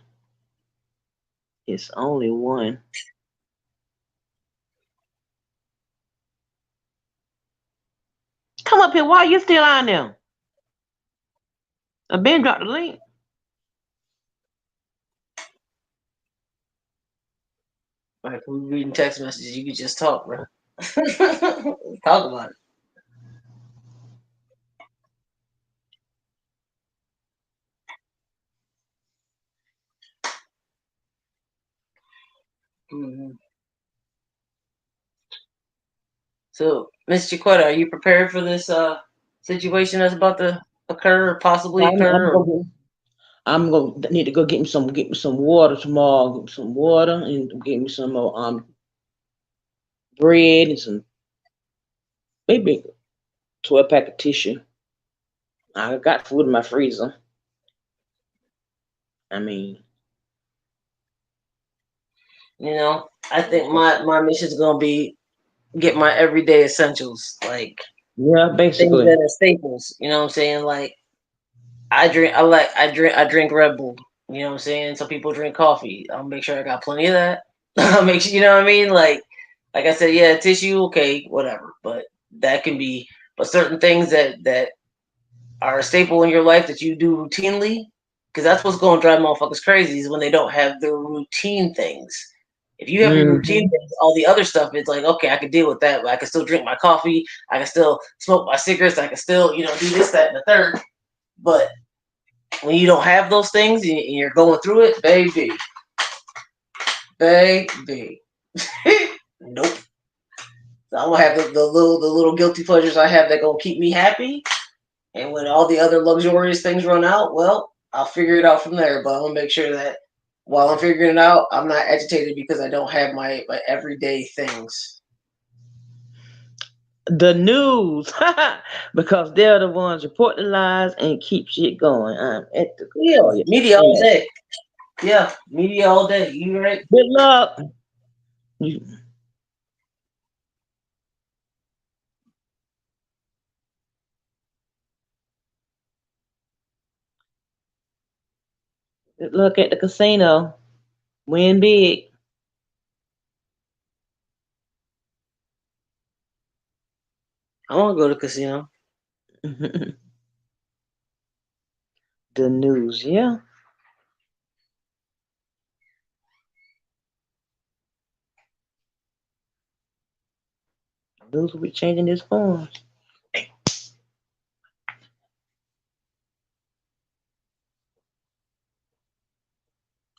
It's only one. Come up here. Why you still on there? I been dropped the link. Like we reading text messages, you could just talk, bro. Talk about it. Hmm. So, Miss Chiquetta, are you prepared for this situation that's about to occur or possibly I'm, occur? I'm Or, gonna, I'm gonna need to go get me some water tomorrow. Get me some water and get me some bread and some maybe 12 pack of tissue. I got food in my freezer. I mean, you know, I think my mission is gonna be get my everyday essentials, like yeah, things basically. that are staples. You know what I'm saying? Like I drink Red Bull. You know what I'm saying? Some people drink coffee. I'll make sure I got plenty of that. I'll make sure, you know what I mean? Like I said, yeah, tissue, okay, whatever. But that can be, but certain things that are a staple in your life that you do routinely, because that's what's going to drive motherfuckers crazy is when they don't have their routine things. If you have your routine Hmm. things, all the other stuff, it's like, okay, I can deal with that. But I can still drink my coffee. I can still smoke my cigarettes. I can still, you know, do this, that, and the third. But when you don't have those things and you're going through it, baby, nope. So I'm gonna have the little guilty pleasures I have that gonna keep me happy. And when all the other luxurious things run out, well, I'll figure it out from there. But I'm gonna make sure that while I'm figuring it out, I'm not agitated because I don't have my everyday things. The news, because they're the ones reporting the lies and keep shit going. I'm at the Yeah, call you. media all day. Yeah, media all day. You right? Good luck. You, good luck at the casino. Win big. I want to go to casino. The news, yeah. News will be changing this form.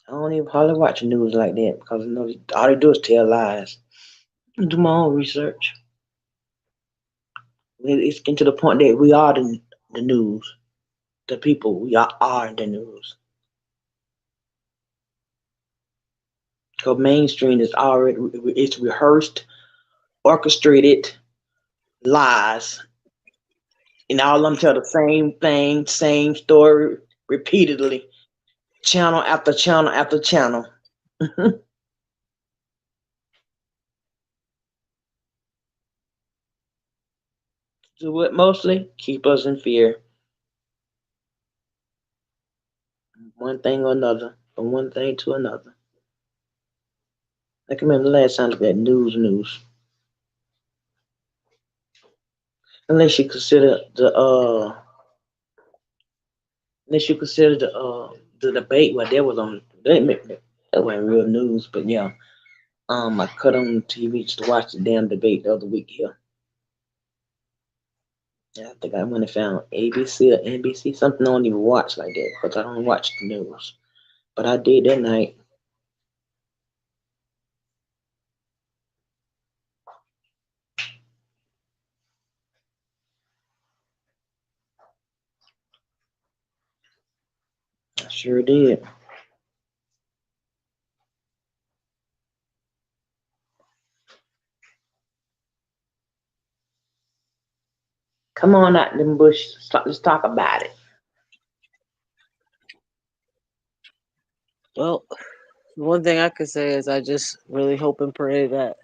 I don't even hardly watch the news like that because you know all they do is tell lies. I do my own research. It's getting to the point that we are the news. The people we are the news. Because mainstream is already it's rehearsed, orchestrated lies, and all of them tell the same thing, same story repeatedly, channel after channel after channel. Do it mostly keep us in fear, one thing or another, from one thing to another. I can remember the last time that news. Unless you consider the debate where there was on that wasn't real news, but yeah. I cut on the TV just to watch the damn debate the other week here. Yeah, I think I went and found ABC or NBC, something I don't even watch like that because I don't watch the news. But I did that night. I sure did. Come on out them bush. Let's talk about it. Well, one thing I could say is I just really hope and pray that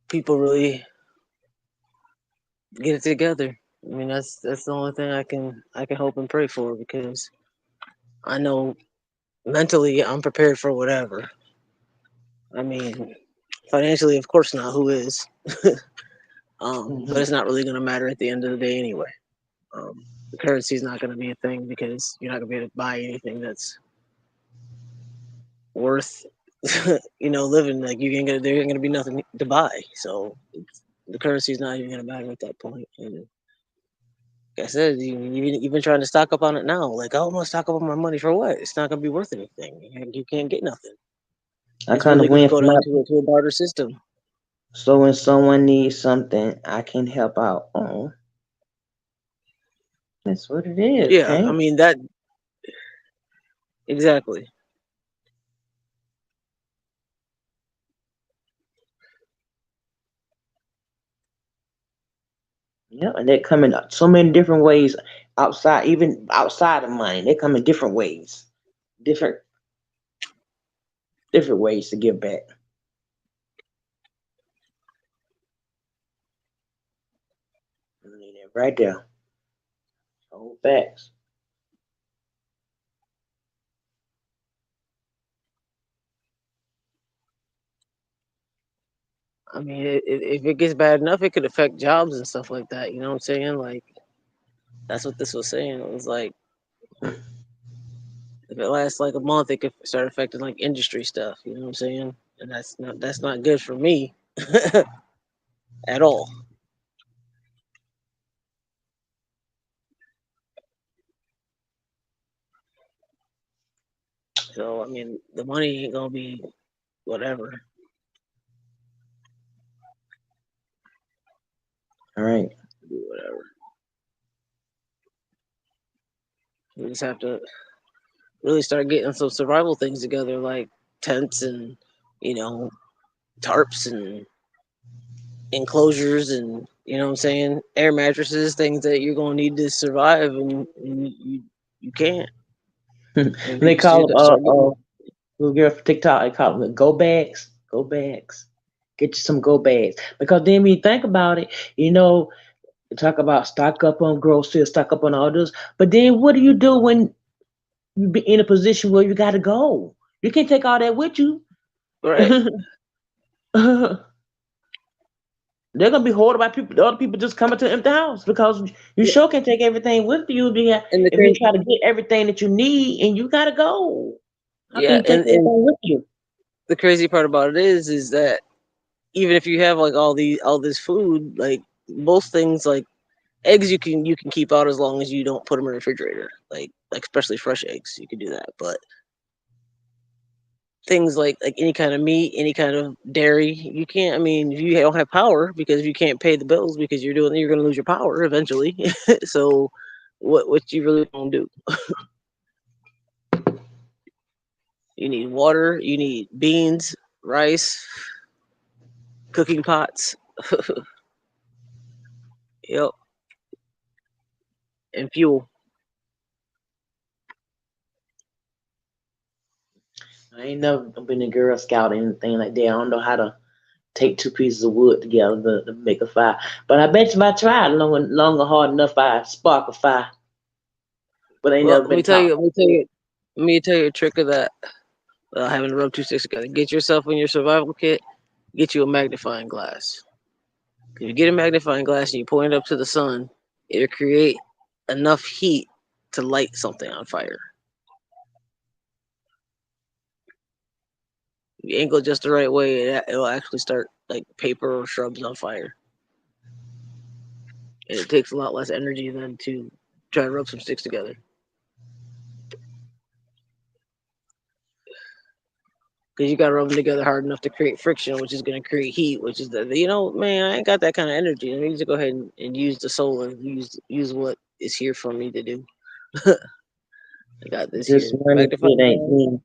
people really get it together. I mean, that's the only thing I can hope and pray for because I know mentally I'm prepared for whatever. I mean, financially, of course not. Who is? But Hmm. it's not really going to matter at the end of the day anyway. The currency is not going to be a thing because you're not going to be able to buy anything that's worth, living. Like there ain't going to be nothing to buy. So the currency is not even going to matter at that point. And like I said, you've been trying to stock up on it now. Like, oh, I'm going to stock up on my money for what? It's not going to be worth anything. You can't get nothing. I It's kind really of going to went go from my down to a barter system. so when someone needs something, I can help out. Oh, that's what it is, Yeah, I okay? mean that exactly. Yeah, and they come in so many different ways outside, even outside of money. They come in different ways, different different ways to give back. I mean, right there, whole facts. I mean, if it gets bad enough, it could affect jobs and stuff like that. You know what I'm saying? Like that's what this was saying. It was like if it lasts like a month, it could start affecting like industry stuff. You know what I'm saying? And that's not good for me at all. So I mean, the money ain't gonna be whatever. All right. Be whatever. We just have to really start getting some survival things together, like tents and you know tarps and enclosures and you know what I'm saying, air mattresses, things that you're gonna need to survive, and you can't. And They people still call them got to start getting. little girl from TikTok. They call them go bags. Go bags. Get you some go bags because then when you think about it, you talk about stock up on groceries, stock up on all this, but then what do you do when you be in a position where you got to go? You can't take all that with you. Right. They're gonna be hoarded by people. The other people just coming to the empty house because you Yeah. sure can't take everything with you. And the If you crazy, try to get everything that you need and you gotta go, how can yeah, you take and everything with you? the crazy part about it is that even if you have like all this food, like most things like eggs you can keep out as long as you don't put them in the refrigerator, like especially fresh eggs, you can do that. But things like any kind of meat, any kind of dairy. You can't. I mean, if you don't have power because you can't pay the bills because you're going to lose your power eventually. So, what you really gonna do? You need water. You need beans, rice, cooking pots. Yep, and fuel. I ain't never been a Girl Scout or anything like that. I don't know how to take two pieces of wood together to make a fire. But I bet you if I tried long and hard enough, I spark a fire. But I ain't Well, never been taught. let me tell you a trick of that. Having to rub two sticks together. Get yourself in your survival kit. Get you a magnifying glass. If you get a magnifying glass and you point it up to the sun, it'll create enough heat to light something on fire. If you angle just the right way, it'll actually start like paper or shrubs on fire. And it takes a lot less energy than to try to rub some sticks together. Because you got to rub them together hard enough to create friction, which is going to create heat, which is man, I ain't got that kind of energy. I need to go ahead and use the solar, use what is here for me to do. I got this Just here. money shit ain't me.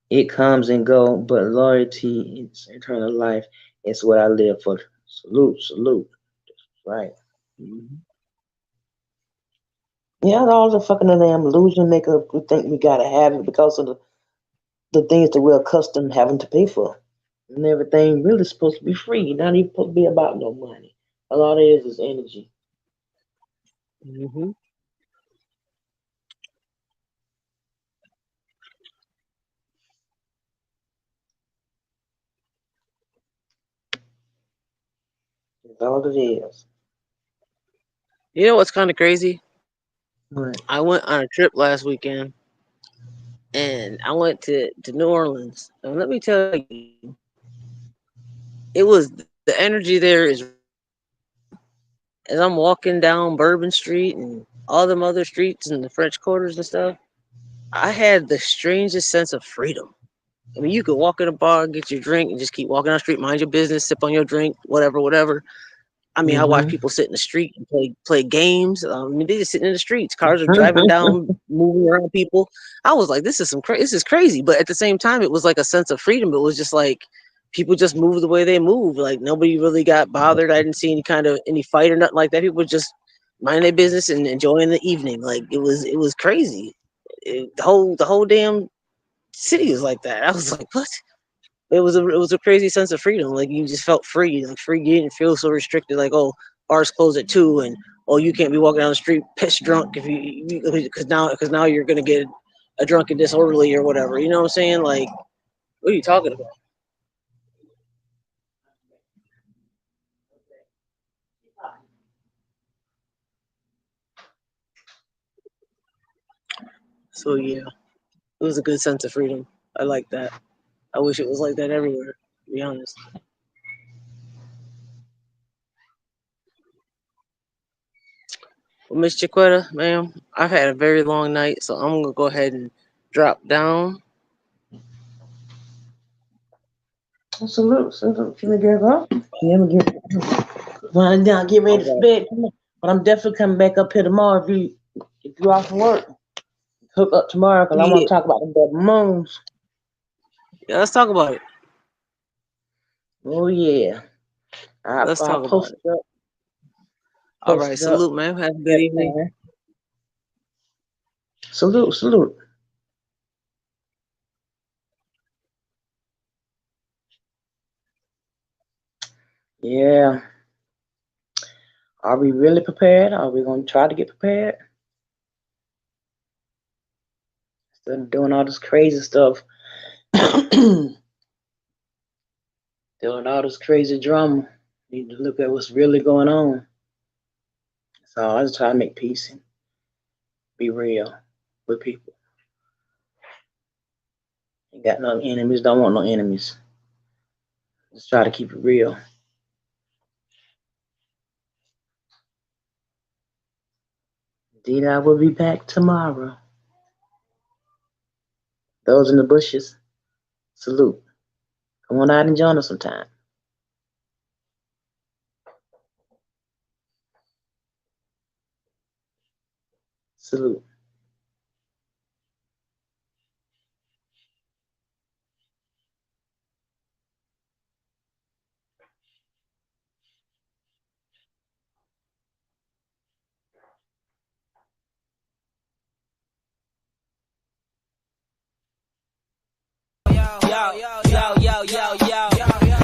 It comes and go, but loyalty is eternal life. It's what I live for. Salute, salute. Right. Mm-hmm. Yeah, all the fucking damn illusion make us think we gotta have it because of the things that we're accustomed having to pay for. And everything really supposed to be free, not even supposed to be about no money. A lot of it is energy. Mm-hmm. That's all it is. You know what's kind of crazy? Right. I went on a trip last weekend, and I went to New Orleans. And let me tell you, it was the energy there is. As I'm walking down Bourbon Street and all them other streets and the French quarters and stuff, I had the strangest sense of freedom. I mean, you could walk in a bar, get your drink, and just keep walking down the street, mind your business, sip on your drink, whatever, whatever. I mean, I watch Mm-hmm. people sit in the street and play games. I mean, they just sitting in the streets. Cars are driving down, moving around people. I was like, this is crazy. But at the same time, it was like a sense of freedom. It was just like people just move the way they move. Like nobody really got bothered. I didn't see any fight or nothing like that. People were just minding their business and enjoying the evening. Like it was crazy. The whole damn city was like that. I was like, what? It was a crazy sense of freedom. Like you just felt free, like free. You didn't feel so restricted. Like, oh, bars close at 2, and oh, you can't be walking down the street pissed drunk because now you're gonna get a drunk and disorderly or whatever. You know what I'm saying? Like, what are you talking about? So yeah, it was a good sense of freedom. I like that. I wish it was like that everywhere. To be honest. Well, Miss Chiquetta, ma'am, I've had a very long night, so I'm gonna go ahead and drop down. Salute, salute. Can we get up? Yeah, we get. When I down, get ready for All bed. But I'm definitely coming back up here tomorrow if you off from work. Hook up tomorrow because I want right. to talk about the double moons. Yeah, let's talk about it. Oh yeah. Let's I talk about posted it. up. All right, Posted up. salute, ma'am. Have a good evening. Salute, salute. Yeah. Are we really prepared? Are we going to try to get prepared? Instead of doing all this crazy stuff. Doing all this crazy drama. Need to look at what's really going on. So I just try to make peace and be real with people. Ain't got no enemies, don't want no enemies. Just try to keep it real. Indeed, I will be back tomorrow. Those in the bushes, salute. Come on out and join us sometime. Salute. Yo, yo, yo, yo, yo, yo, yo,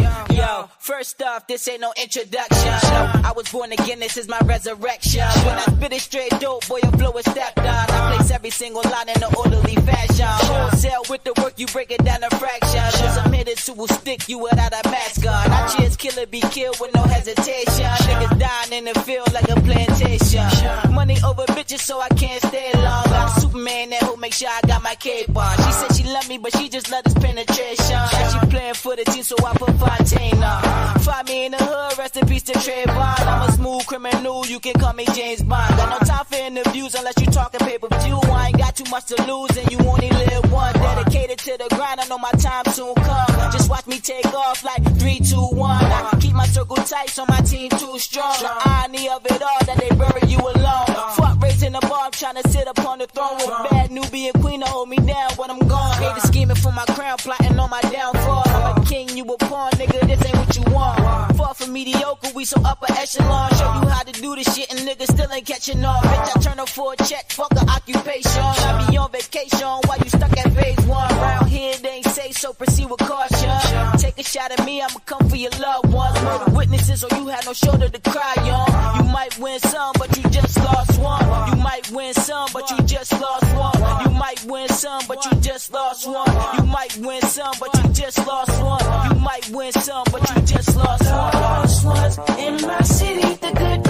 yo, yo. First off, this ain't no introduction. No, I was born again, this is my resurrection. When I spit it straight dope, boy, your flow is stepped on. I place every single line in an orderly fashion. Wholesale with the work, you break it down to fractions. There's some hitters who will stick you without a mask on. I cheers, kill it, be killed with no hesitation. Niggas dying in the field like a plantation. Money over bitches, so I can't stay long. I'm Superman that who make sure I got my cape on. She said she love me, but she just love this penetration. And she playing for the team, so I put Fontaine on. Find me in the hood, rest in peace to Trayvon. I'm a smooth criminal, you can call me James Bond. Got no time for interviews unless you talking pay-per-view. I ain't got too much to lose and you only live once. Dedicated to the grind, I know my time soon come. Just watch me take off like 3, 2, 1. I keep my circle tight so my team too strong. The irony of it all that they bury you alone. Fuck raising the bar, I'm trying to sit upon the throne with bad Nubian queen to hold me down when I'm gone. Haters scheming for my crown, plotting on my downfall. I'm a king, you a pawn, nigga, this ain't what you want. Far from mediocre, we so upper echelon. Show you how to do this shit and niggas still ain't catching on. Bitch, I turn up for a check, fuck a occupation. I be on vacation while you stuck at phase 1. Round here, they ain't safe, so proceed with caution. Take a shot at me, I'ma come for your loved ones. Murder witnesses, or you had no shoulder to cry on. You might win some, but you just lost one. You might win some, but you just lost one. You might win some, but you just lost one. You might win some, but you just lost one. You might win some, but you just lost one. Lost ones in my city, the good